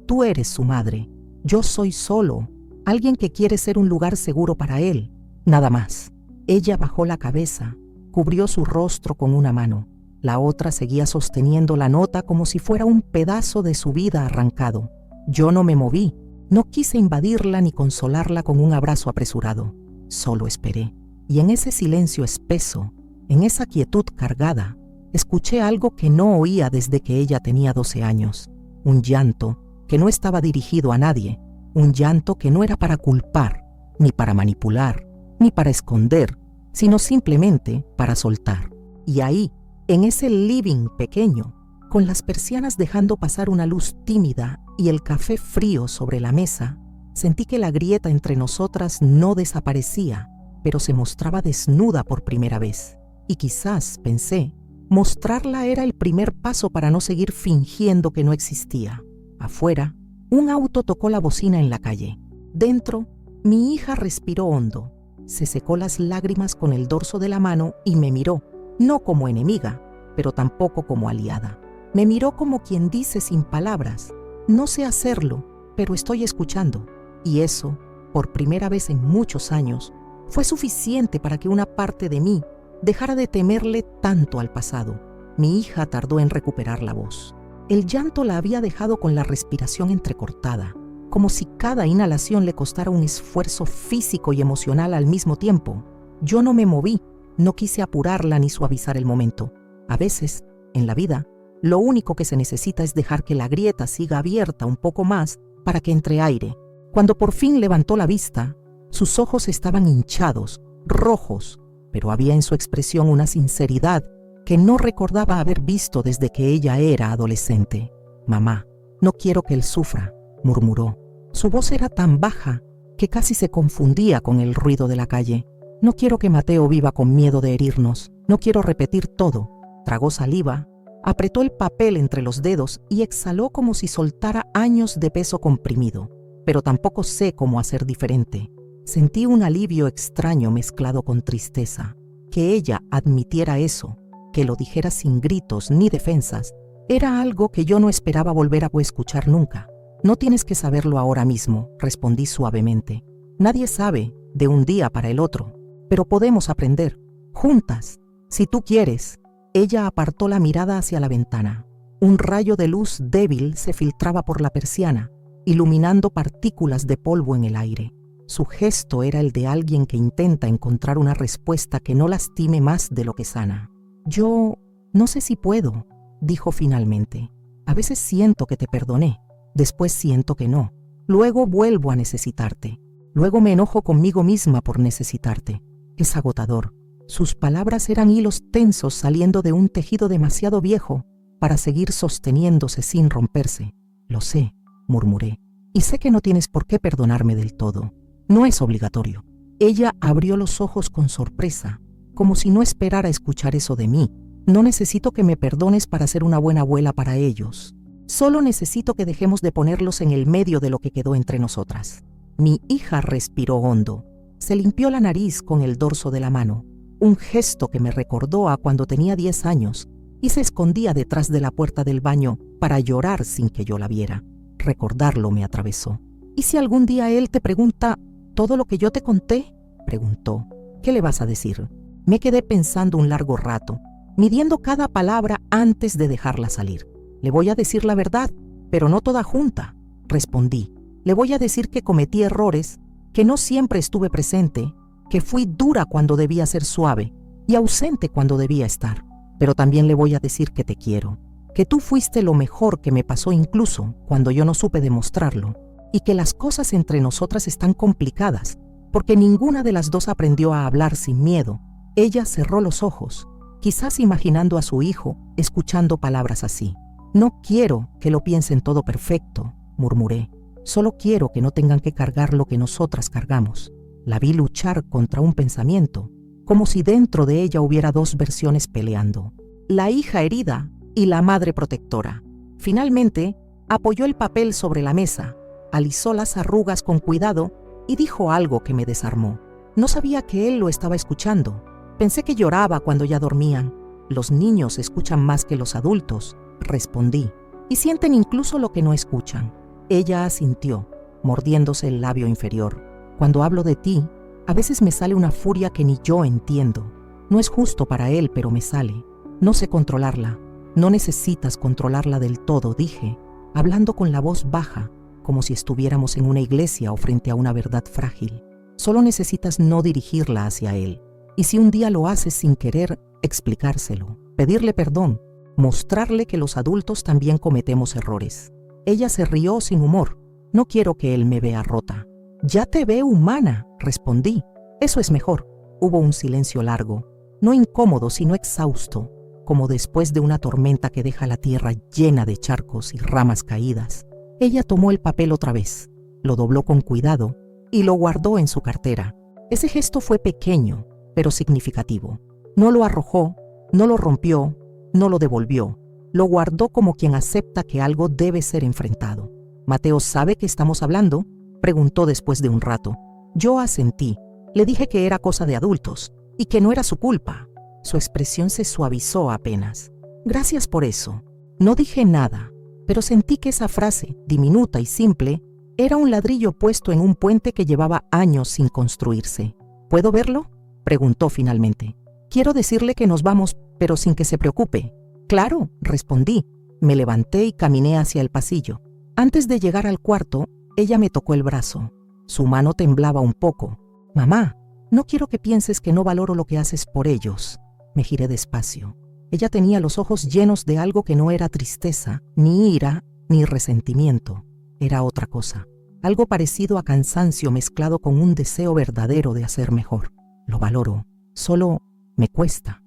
S1: Tú eres su madre. Yo soy solo alguien que quiere ser un lugar seguro para él. Nada más. Ella bajó la cabeza, cubrió su rostro con una mano. La otra seguía sosteniendo la nota como si fuera un pedazo de su vida arrancado. Yo no me moví. No quise invadirla ni consolarla con un abrazo apresurado. Solo esperé. Y en ese silencio espeso, en esa quietud cargada, escuché algo que no oía desde que ella tenía 12 años. Un llanto que no estaba dirigido a nadie. Un llanto que no era para culpar, ni para manipular, ni para esconder, sino simplemente para soltar. Y ahí, en ese living pequeño, con las persianas dejando pasar una luz tímida y el café frío sobre la mesa, sentí que la grieta entre nosotras no desaparecía, pero se mostraba desnuda por primera vez. Y quizás, pensé, mostrarla era el primer paso para no seguir fingiendo que no existía. Afuera, un auto tocó la bocina en la calle. Dentro, mi hija respiró hondo. Se secó las lágrimas con el dorso de la mano y me miró, no como enemiga, pero tampoco como aliada. Me miró como quien dice sin palabras, no sé hacerlo, pero estoy escuchando. Y eso, por primera vez en muchos años, fue suficiente para que una parte de mí dejara de temerle tanto al pasado. Mi hija tardó en recuperar la voz. El llanto la había dejado con la respiración entrecortada, como si cada inhalación le costara un esfuerzo físico y emocional al mismo tiempo. Yo no me moví, no quise apurarla ni suavizar el momento. A veces, en la vida, lo único que se necesita es dejar que la grieta siga abierta un poco más para que entre aire. Cuando por fin levantó la vista, sus ojos estaban hinchados, rojos, pero había en su expresión una sinceridad que no recordaba haber visto desde que ella era adolescente. «Mamá, no quiero que él sufra», murmuró. Su voz era tan baja que casi se confundía con el ruido de la calle. «No quiero que Mateo viva con miedo de herirnos. No quiero repetir todo». Tragó saliva, apretó el papel entre los dedos y exhaló como si soltara años de peso comprimido. Pero tampoco sé cómo hacer diferente. Sentí un alivio extraño mezclado con tristeza. Que ella admitiera eso, que lo dijera sin gritos ni defensas, era algo que yo no esperaba volver a escuchar nunca. «No tienes que saberlo ahora mismo», respondí suavemente. «Nadie sabe de un día para el otro, pero podemos aprender, juntas, si tú quieres». Ella apartó la mirada hacia la ventana. Un rayo de luz débil se filtraba por la persiana, iluminando partículas de polvo en el aire. Su gesto era el de alguien que intenta encontrar una respuesta que no lastime más de lo que sana. «Yo no sé si puedo», dijo finalmente. «A veces siento que te perdoné, después siento que no. Luego vuelvo a necesitarte. Luego me enojo conmigo misma por necesitarte. Es agotador». Sus palabras eran hilos tensos saliendo de un tejido demasiado viejo para seguir sosteniéndose sin romperse. «Lo sé», murmuré, «y sé que no tienes por qué perdonarme del todo. No es obligatorio». Ella abrió los ojos con sorpresa, como si no esperara escuchar eso de mí. «No necesito que me perdones para ser una buena abuela para ellos. Solo necesito que dejemos de ponerlos en el medio de lo que quedó entre nosotras». Mi hija respiró hondo. Se limpió la nariz con el dorso de la mano, un gesto que me recordó a cuando tenía 10 años y se escondía detrás de la puerta del baño para llorar sin que yo la viera. Recordarlo me atravesó. «¿Y si algún día él te pregunta todo lo que yo te conté?», preguntó. «¿Qué le vas a decir?». Me quedé pensando un largo rato, midiendo cada palabra antes de dejarla salir. «Le voy a decir la verdad, pero no toda junta», respondí. «Le voy a decir que cometí errores, que no siempre estuve presente, que fui dura cuando debía ser suave y ausente cuando debía estar. Pero también le voy a decir que te quiero, que tú fuiste lo mejor que me pasó incluso cuando yo no supe demostrarlo, y que las cosas entre nosotras están complicadas, porque ninguna de las dos aprendió a hablar sin miedo». Ella cerró los ojos, quizás imaginando a su hijo escuchando palabras así. «No quiero que lo piensen todo perfecto», murmuré. Solo quiero que no tengan que cargar lo que nosotras cargamos. La vi luchar contra un pensamiento, como si dentro de ella hubiera dos versiones peleando. La hija herida y la madre protectora. Finalmente, apoyó el papel sobre la mesa, alisó las arrugas con cuidado y dijo algo que me desarmó. No sabía que él lo estaba escuchando. Pensé que lloraba cuando ya dormían. Los niños escuchan más que los adultos, respondí, y sienten incluso lo que no escuchan. Ella asintió, mordiéndose el labio inferior. Cuando hablo de ti, a veces me sale una furia que ni yo entiendo. No es justo para él, pero me sale. No sé controlarla. No necesitas controlarla del todo, dije, hablando con la voz baja, como si estuviéramos en una iglesia o frente a una verdad frágil. Solo necesitas no dirigirla hacia él. Y si un día lo haces sin querer, explicárselo, pedirle perdón, mostrarle que los adultos también cometemos errores. Ella se rió sin humor. No quiero que él me vea rota. Ya te veo humana, respondí. Eso es mejor. Hubo un silencio largo, no incómodo, sino exhausto, como después de una tormenta que deja la tierra llena de charcos y ramas caídas. Ella tomó el papel otra vez, lo dobló con cuidado y lo guardó en su cartera. Ese gesto fue pequeño, pero significativo. No lo arrojó, no lo rompió, no lo devolvió. Lo guardó como quien acepta que algo debe ser enfrentado. ¿Mateo sabe que estamos hablando?, preguntó después de un rato. Yo asentí. Le dije que era cosa de adultos y que no era su culpa. Su expresión se suavizó apenas. Gracias por eso. No dije nada, pero sentí que esa frase, diminuta y simple, era un ladrillo puesto en un puente que llevaba años sin construirse. ¿Puedo verlo?, preguntó finalmente. Quiero decirle que nos vamos, pero sin que se preocupe. Claro, respondí. Me levanté y caminé hacia el pasillo. Antes de llegar al cuarto, ella me tocó el brazo. Su mano temblaba un poco. Mamá, no quiero que pienses que no valoro lo que haces por ellos. Me giré despacio. Ella tenía los ojos llenos de algo que no era tristeza, ni ira, ni resentimiento. Era otra cosa. Algo parecido a cansancio mezclado con un deseo verdadero de hacer mejor. Lo valoro. Solo me cuesta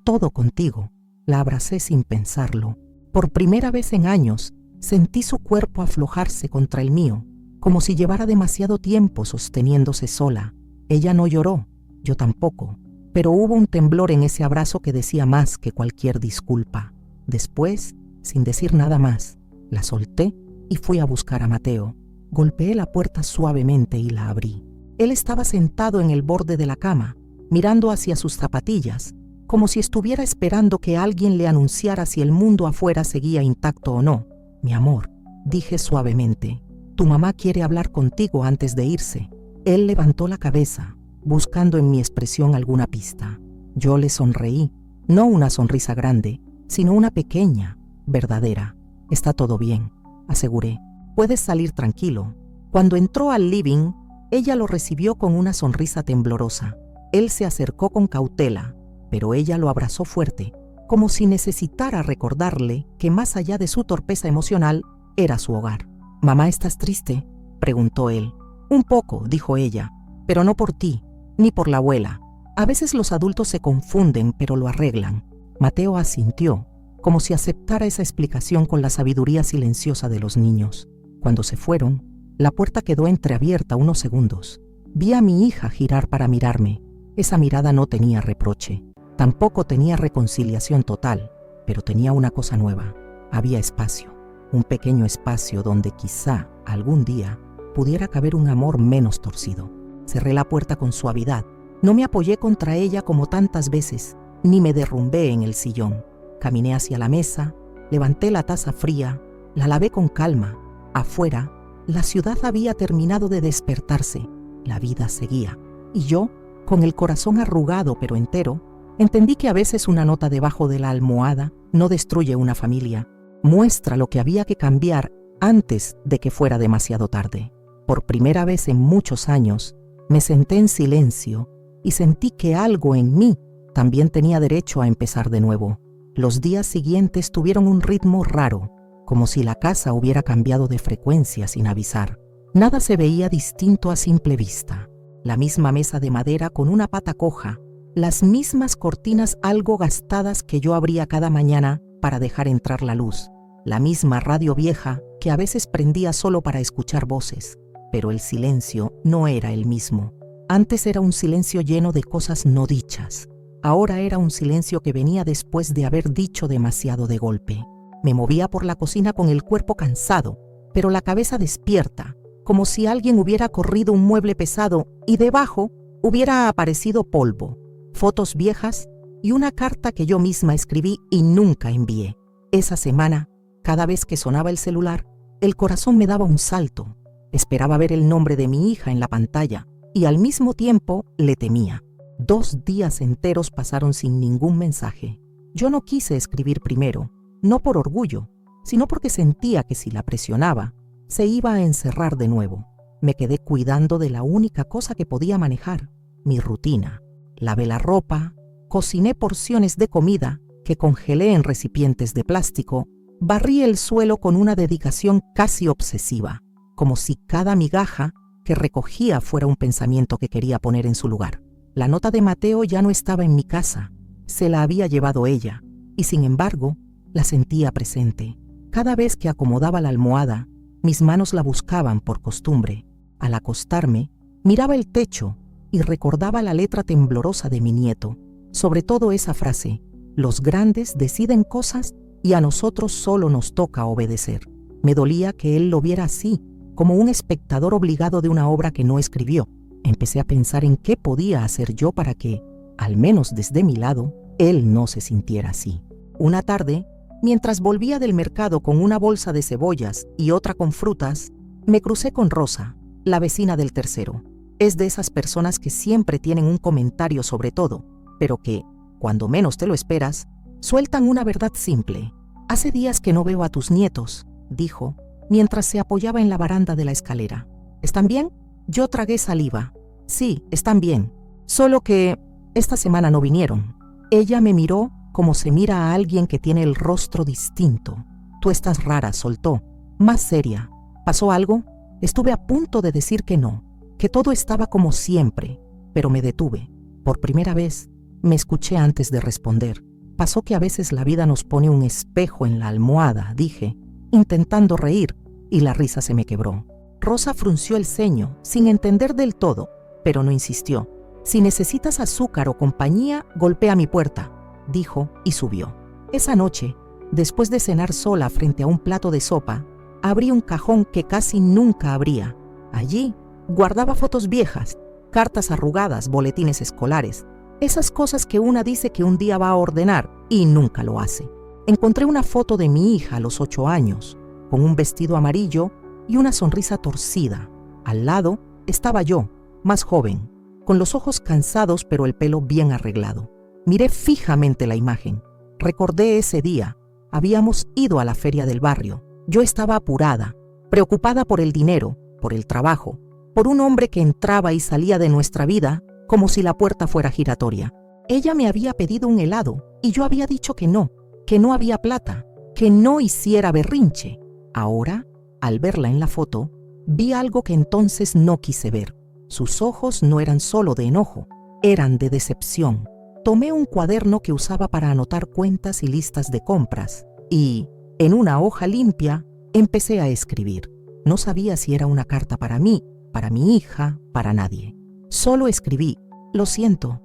S1: todo contigo. La abracé sin pensarlo. Por primera vez en años, sentí su cuerpo aflojarse contra el mío, como si llevara demasiado tiempo sosteniéndose sola. Ella no lloró, yo tampoco, pero hubo un temblor en ese abrazo que decía más que cualquier disculpa. Después, sin decir nada más, la solté y fui a buscar a Mateo. Golpeé la puerta suavemente y la abrí. Él estaba sentado en el borde de la cama, mirando hacia sus zapatillas, como si estuviera esperando que alguien le anunciara si el mundo afuera seguía intacto o no. Mi amor, dije suavemente, tu mamá quiere hablar contigo antes de irse. Él levantó la cabeza, buscando en mi expresión alguna pista. Yo le sonreí, no una sonrisa grande, sino una pequeña, verdadera. Está todo bien, aseguré. Puedes salir tranquilo. Cuando entró al living, ella lo recibió con una sonrisa temblorosa. Él se acercó con cautela, pero ella lo abrazó fuerte, como si necesitara recordarle que más allá de su torpeza emocional, era su hogar. «¿Mamá, estás triste?», preguntó él. «Un poco», dijo ella, «pero no por ti, ni por la abuela. A veces los adultos se confunden, pero lo arreglan». Mateo asintió, como si aceptara esa explicación con la sabiduría silenciosa de los niños. Cuando se fueron, la puerta quedó entreabierta unos segundos. Vi a mi hija girar para mirarme. Esa mirada no tenía reproche. Tampoco tenía reconciliación total, pero tenía una cosa nueva. Había espacio, un pequeño espacio donde quizá algún día pudiera caber un amor menos torcido. Cerré la puerta con suavidad. No me apoyé contra ella como tantas veces, ni me derrumbé en el sillón. Caminé hacia la mesa, levanté la taza fría, la lavé con calma. Afuera, la ciudad había terminado de despertarse. La vida seguía. Y yo, con el corazón arrugado pero entero, entendí que a veces una nota debajo de la almohada no destruye una familia, muestra lo que había que cambiar antes de que fuera demasiado tarde. Por primera vez en muchos años, me senté en silencio y sentí que algo en mí también tenía derecho a empezar de nuevo. Los días siguientes tuvieron un ritmo raro, como si la casa hubiera cambiado de frecuencia sin avisar. Nada se veía distinto a simple vista. La misma mesa de madera con una pata coja, las mismas cortinas algo gastadas que yo abría cada mañana para dejar entrar la luz, la misma radio vieja que que a veces prendía solo para escuchar voces, pero el silencio no era el mismo. Antes era un silencio lleno de cosas no dichas. Ahora era un silencio que venía después de haber dicho demasiado de golpe. Me movía por la cocina con el cuerpo cansado, pero la cabeza despierta, como si alguien hubiera corrido un mueble pesado y debajo hubiera aparecido polvo, fotos viejas y una carta que yo misma escribí y nunca envié. Esa semana, cada vez que sonaba el celular, el corazón me daba un salto. Esperaba ver el nombre de mi hija en la pantalla y al mismo tiempo le temía. 2 días enteros pasaron sin ningún mensaje. Yo no quise escribir primero, no por orgullo, sino porque sentía que si la presionaba, se iba a encerrar de nuevo. Me quedé cuidando de la única cosa que podía manejar, mi rutina. Lavé la ropa, cociné porciones de comida que congelé en recipientes de plástico, barrí el suelo con una dedicación casi obsesiva, como si cada migaja que recogía fuera un pensamiento que quería poner en su lugar. La nota de Mateo ya no estaba en mi casa, se la había llevado ella, y sin embargo, la sentía presente. Cada vez que acomodaba la almohada, mis manos la buscaban por costumbre. Al acostarme, miraba el techo y recordaba la letra temblorosa de mi nieto, sobre todo esa frase: los grandes deciden cosas y a nosotros solo nos toca obedecer. Me dolía que él lo viera así, como un espectador obligado de una obra que no escribió. Empecé a pensar en qué podía hacer yo para que, al menos desde mi lado, él no se sintiera así. Una tarde, mientras volvía del mercado con una bolsa de cebollas y otra con frutas, me crucé con Rosa, la vecina del tercero. Es de esas personas que siempre tienen un comentario sobre todo, pero que, cuando menos te lo esperas, sueltan una verdad simple. «Hace días que no veo a tus nietos», dijo, mientras se apoyaba en la baranda de la escalera. «¿Están bien?» Yo tragué saliva. «Sí, están bien. Solo que esta semana no vinieron». Ella me miró como se mira a alguien que tiene el rostro distinto. «Tú estás rara», soltó, más seria. «¿Pasó algo?» Estuve a punto de decir que no, que todo estaba como siempre, pero me detuve. Por primera vez, me escuché antes de responder. «Pasó que a veces la vida nos pone un espejo en la almohada», dije, intentando reír, y la risa se me quebró. Rosa frunció el ceño, sin entender del todo, pero no insistió. «Si necesitas azúcar o compañía, golpea mi puerta», dijo y subió. Esa noche, después de cenar sola frente a un plato de sopa, abrí un cajón que casi nunca abría. Allí guardaba fotos viejas, cartas arrugadas, boletines escolares, esas cosas que una dice que un día va a ordenar y nunca lo hace. Encontré una foto de mi hija a los 8 años, con un vestido amarillo y una sonrisa torcida. Al lado estaba yo, más joven, con los ojos cansados pero el pelo bien arreglado. Miré fijamente la imagen. Recordé ese día. Habíamos ido a la feria del barrio. Yo estaba apurada, preocupada por el dinero, por el trabajo, por un hombre que entraba y salía de nuestra vida como si la puerta fuera giratoria. Ella me había pedido un helado y yo había dicho que no había plata, que no hiciera berrinche. Ahora, al verla en la foto, vi algo que entonces no quise ver. Sus ojos no eran solo de enojo, eran de decepción. Tomé un cuaderno que usaba para anotar cuentas y listas de compras y, en una hoja limpia, empecé a escribir. No sabía si era una carta para mí, para mi hija, para nadie. Solo escribí: lo siento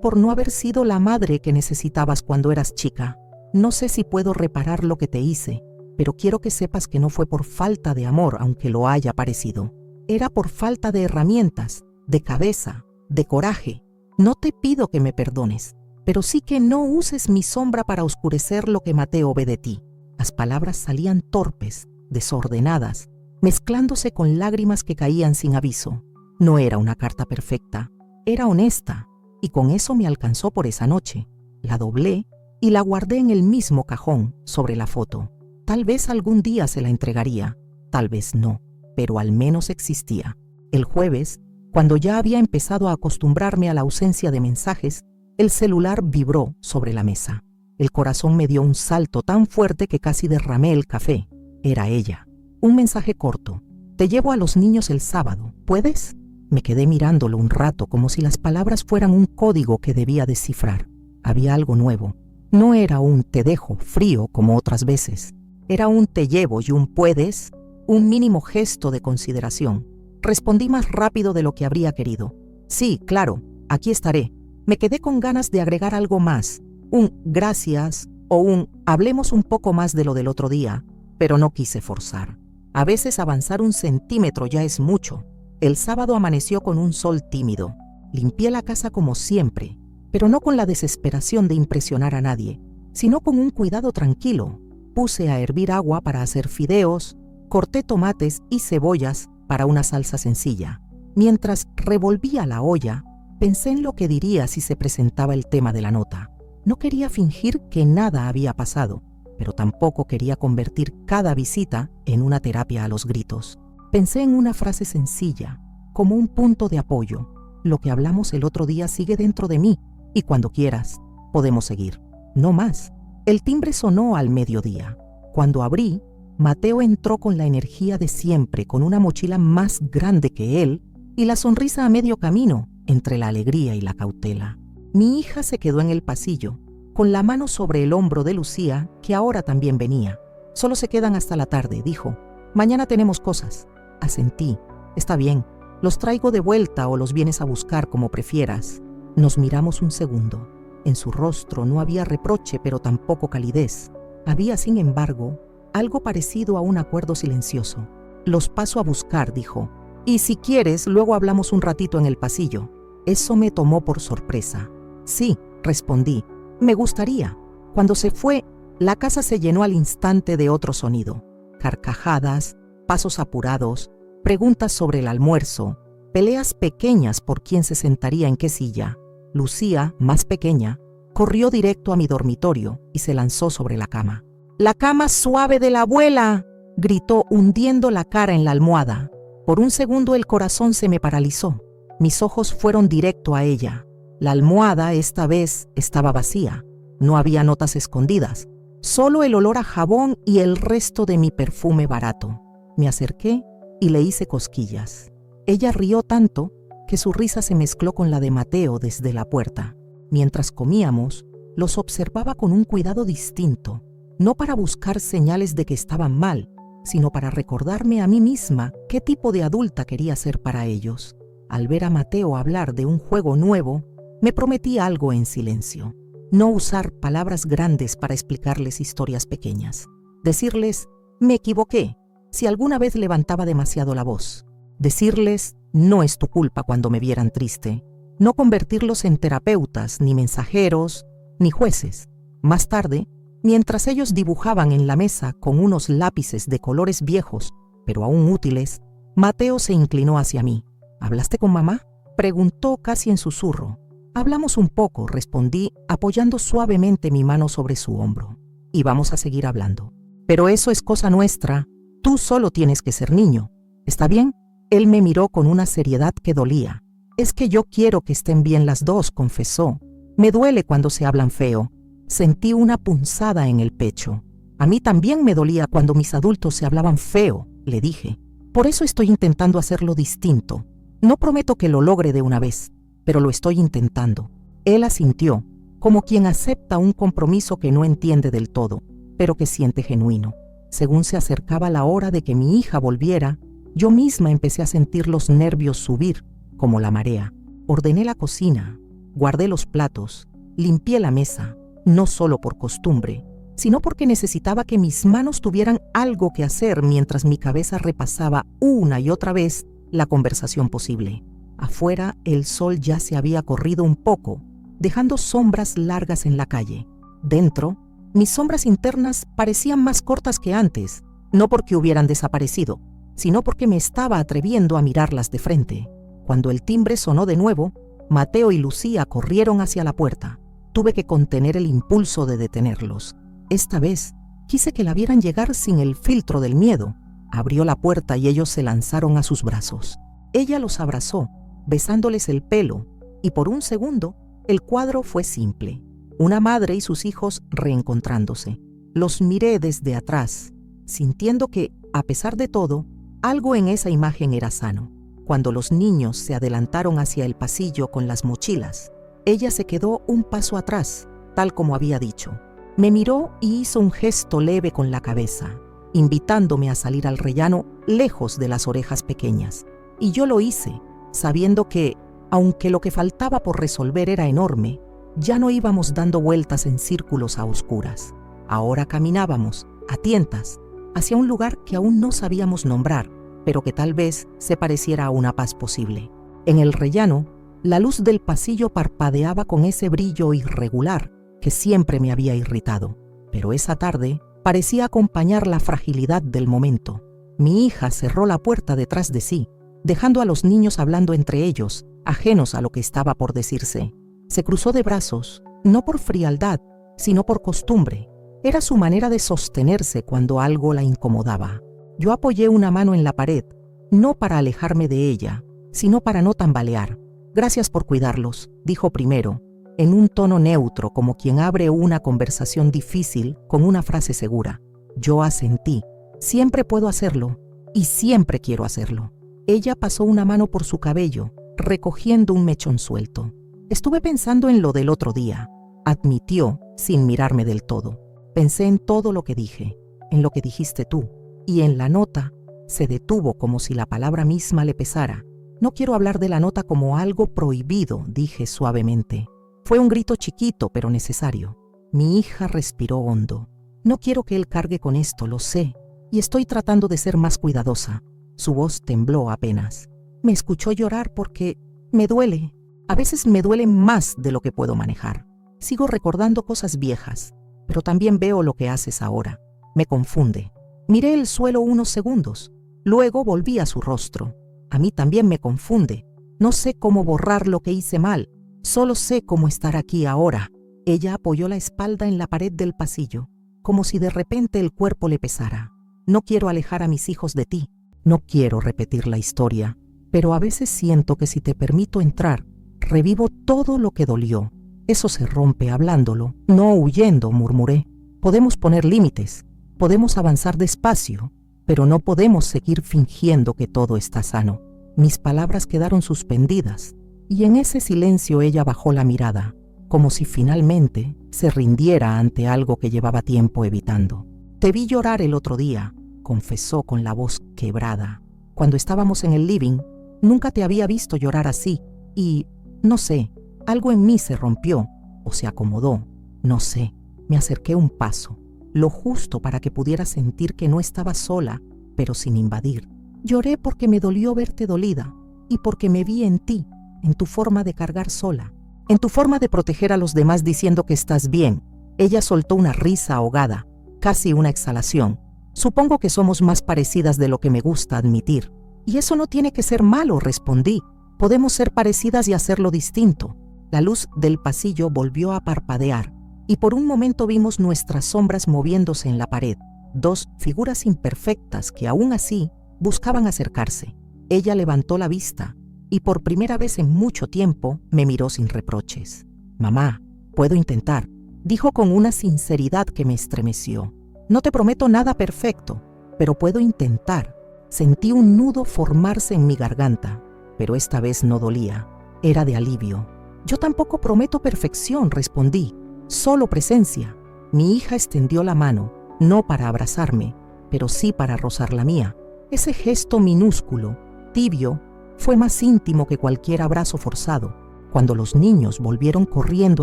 S1: por no haber sido la madre que necesitabas cuando eras chica. No sé si puedo reparar lo que te hice, pero quiero que sepas que no fue por falta de amor, aunque lo haya parecido. Era por falta de herramientas, de cabeza, de coraje. No te pido que me perdones, pero sí que no uses mi sombra para oscurecer lo que Mateo ve de ti». Las palabras salían torpes, desordenadas, mezclándose con lágrimas que caían sin aviso. No era una carta perfecta, era honesta, y con eso me alcanzó por esa noche. La doblé y la guardé en el mismo cajón, sobre la foto. Tal vez algún día se la entregaría, tal vez no, pero al menos existía. El jueves, cuando ya había empezado a acostumbrarme a la ausencia de mensajes, el celular vibró sobre la mesa. El corazón me dio un salto tan fuerte que casi derramé el café. Era ella. Un mensaje corto: «Te llevo a los niños el sábado, ¿puedes?». Me quedé mirándolo un rato como si las palabras fueran un código que debía descifrar. Había algo nuevo. No era un «te dejo» frío como otras veces. Era un te llevo y un puedes, un mínimo gesto de consideración. Respondí más rápido de lo que habría querido. Sí, claro, aquí estaré. Me quedé con ganas de agregar algo más, un gracias o un hablemos un poco más de lo del otro día, pero no quise forzar. A veces avanzar 1 centímetro ya es mucho. El sábado amaneció con un sol tímido. Limpié la casa como siempre, pero no con la desesperación de impresionar a nadie, sino con un cuidado tranquilo. Puse a hervir agua para hacer fideos, corté tomates y cebollas para una salsa sencilla. Mientras revolvía la olla, pensé en lo que diría si se presentaba el tema de la nota. No quería fingir que nada había pasado, pero tampoco quería convertir cada visita en una terapia a los gritos. Pensé en una frase sencilla, como un punto de apoyo. Lo que hablamos el otro día sigue dentro de mí, y cuando quieras, podemos seguir. No más. El timbre sonó al mediodía. Cuando abrí, Mateo entró con la energía de siempre, con una mochila más grande que él y la sonrisa a medio camino entre la alegría y la cautela. Mi hija se quedó en el pasillo, con la mano sobre el hombro de Lucía, que ahora también venía. Solo se quedan hasta la tarde, dijo. Mañana tenemos cosas. Asentí. Está bien. Los traigo de vuelta o los vienes a buscar como prefieras. Nos miramos un segundo. En su rostro no había reproche, pero tampoco calidez. Había, sin embargo, algo parecido a un acuerdo silencioso. Los paso a buscar, dijo. Y si quieres, luego hablamos un ratito en el pasillo. Eso me tomó por sorpresa. Sí, respondí. Me gustaría. Cuando se fue, la casa se llenó al instante de otro sonido. Carcajadas, pasos apurados, preguntas sobre el almuerzo, peleas pequeñas por quién se sentaría en qué silla. Lucía, más pequeña, corrió directo a mi dormitorio y se lanzó sobre la cama. «¡La cama suave de la abuela!», gritó hundiendo la cara en la almohada. Por un segundo el corazón se me paralizó. Mis ojos fueron directo a ella. La almohada esta vez estaba vacía. No había notas escondidas, solo el olor a jabón y el resto de mi perfume barato. Me acerqué y le hice cosquillas. Ella rió tanto que su risa se mezcló con la de Mateo desde la puerta. Mientras comíamos, los observaba con un cuidado distinto, no para buscar señales de que estaban mal, sino para recordarme a mí misma qué tipo de adulta quería ser para ellos. Al ver a Mateo hablar de un juego nuevo, me prometí algo en silencio. No usar palabras grandes para explicarles historias pequeñas. Decirles, me equivoqué, si alguna vez levantaba demasiado la voz. Decirles, no es tu culpa cuando me vieran triste. No convertirlos en terapeutas, ni mensajeros, ni jueces. Más tarde, mientras ellos dibujaban en la mesa con unos lápices de colores viejos, pero aún útiles, Mateo se inclinó hacia mí. ¿Hablaste con mamá?, preguntó casi en susurro. Hablamos un poco, respondí, apoyando suavemente mi mano sobre su hombro. Y vamos a seguir hablando. Pero eso es cosa nuestra. Tú solo tienes que ser niño. ¿Está bien? Él me miró con una seriedad que dolía. Es que yo quiero que estén bien las dos, confesó. Me duele cuando se hablan feo. Sentí una punzada en el pecho. A mí también me dolía cuando mis adultos se hablaban feo, le dije. Por eso estoy intentando hacerlo distinto. No prometo que lo logre de una vez, pero lo estoy intentando. Él asintió, como quien acepta un compromiso que no entiende del todo, pero que siente genuino. Según se acercaba la hora de que mi hija volviera, yo misma empecé a sentir los nervios subir, como la marea. Ordené la cocina, guardé los platos, limpié la mesa, no solo por costumbre, sino porque necesitaba que mis manos tuvieran algo que hacer mientras mi cabeza repasaba una y otra vez la conversación posible. Afuera el sol ya se había corrido un poco, dejando sombras largas en la calle. Dentro, mis sombras internas parecían más cortas que antes, no porque hubieran desaparecido, sino porque me estaba atreviendo a mirarlas de frente. Cuando el timbre sonó de nuevo, Mateo y Lucía corrieron hacia la puerta. Tuve que contener el impulso de detenerlos. Esta vez, quise que la vieran llegar sin el filtro del miedo. Abrió la puerta y ellos se lanzaron a sus brazos. Ella los abrazó, besándoles el pelo, y por un segundo, el cuadro fue simple. Una madre y sus hijos reencontrándose. Los miré desde atrás, sintiendo que, a pesar de todo, algo en esa imagen era sano. Cuando los niños se adelantaron hacia el pasillo con las mochilas, ella se quedó un paso atrás, tal como había dicho. Me miró y hizo un gesto leve con la cabeza, invitándome a salir al rellano lejos de las orejas pequeñas. Y yo lo hice, sabiendo que, aunque lo que faltaba por resolver era enorme, ya no íbamos dando vueltas en círculos a oscuras. Ahora caminábamos, a tientas, hacia un lugar que aún no sabíamos nombrar, pero que tal vez se pareciera a una paz posible. En el rellano, la luz del pasillo parpadeaba con ese brillo irregular que siempre me había irritado, pero esa tarde parecía acompañar la fragilidad del momento. Mi hija cerró la puerta detrás de sí, dejando a los niños hablando entre ellos, ajenos a lo que estaba por decirse. Se cruzó de brazos, no por frialdad, sino por costumbre. Era su manera de sostenerse cuando algo la incomodaba. Yo apoyé una mano en la pared, no para alejarme de ella, sino para no tambalear. «Gracias por cuidarlos», dijo primero, en un tono neutro, como quien abre una conversación difícil con una frase segura. Yo asentí. Siempre puedo hacerlo, y siempre quiero hacerlo. Ella pasó una mano por su cabello, recogiendo un mechón suelto. «Estuve pensando en lo del otro día», admitió, sin mirarme del todo. «Pensé en todo lo que dije, en lo que dijiste tú, y en la nota». Se detuvo como si la palabra misma le pesara. «No quiero hablar de la nota como algo prohibido», dije suavemente. Fue un grito chiquito, pero necesario. Mi hija respiró hondo. «No quiero que él cargue con esto, lo sé, y estoy tratando de ser más cuidadosa». Su voz tembló apenas. Me escuchó llorar porque me duele. A veces me duele más de lo que puedo manejar. Sigo recordando cosas viejas, pero también veo lo que haces ahora. Me confunde. Miré el suelo unos segundos. Luego volví a su rostro. A mí también me confunde. No sé cómo borrar lo que hice mal. Solo sé cómo estar aquí ahora. Ella apoyó la espalda en la pared del pasillo, como si de repente el cuerpo le pesara. «No quiero alejar a mis hijos de ti. No quiero repetir la historia, pero a veces siento que si te permito entrar, revivo todo lo que dolió. Eso se rompe hablándolo, no huyendo», murmuré. «Podemos poner límites, podemos avanzar despacio, pero no podemos seguir fingiendo que todo está sano». Mis palabras quedaron suspendidas, y en ese silencio ella bajó la mirada, como si finalmente se rindiera ante algo que llevaba tiempo evitando. «Te vi llorar el otro día», confesó con la voz quebrada. «Cuando estábamos en el living, nunca te había visto llorar así, y, no sé, algo en mí se rompió, o se acomodó, no sé». Me acerqué un paso, lo justo para que pudiera sentir que no estaba sola, pero sin invadir. «Lloré porque me dolió verte dolida, y porque me vi en ti, en tu forma de cargar sola, en tu forma de proteger a los demás diciendo que estás bien». Ella soltó una risa ahogada, casi una exhalación. «Supongo que somos más parecidas de lo que me gusta admitir». «Y eso no tiene que ser malo», respondí. «Podemos ser parecidas y hacerlo distinto». La luz del pasillo volvió a parpadear, y por un momento vimos nuestras sombras moviéndose en la pared, dos figuras imperfectas que aún así buscaban acercarse. Ella levantó la vista, y por primera vez en mucho tiempo me miró sin reproches. «Mamá, puedo intentar», dijo con una sinceridad que me estremeció. «No te prometo nada perfecto, pero puedo intentar». Sentí un nudo formarse en mi garganta, pero esta vez no dolía, era de alivio. «Yo tampoco prometo perfección», respondí, «solo presencia». Mi hija extendió la mano, no para abrazarme, pero sí para rozar la mía. Ese gesto minúsculo, tibio, fue más íntimo que cualquier abrazo forzado. Cuando los niños volvieron corriendo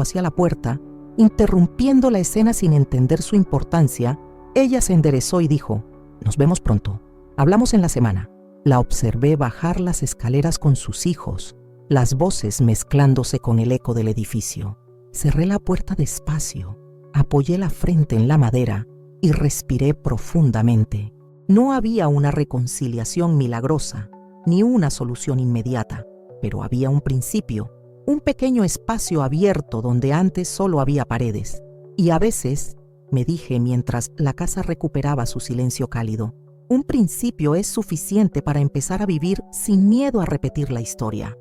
S1: hacia la puerta, interrumpiendo la escena sin entender su importancia, ella se enderezó y dijo: «Nos vemos pronto. Hablamos en la semana». La observé bajar las escaleras con sus hijos, las voces mezclándose con el eco del edificio. Cerré la puerta despacio, apoyé la frente en la madera y respiré profundamente. No había una reconciliación milagrosa, ni una solución inmediata, pero había un principio, un pequeño espacio abierto donde antes solo había paredes. Y a veces, me dije mientras la casa recuperaba su silencio cálido, un principio es suficiente para empezar a vivir sin miedo a repetir la historia.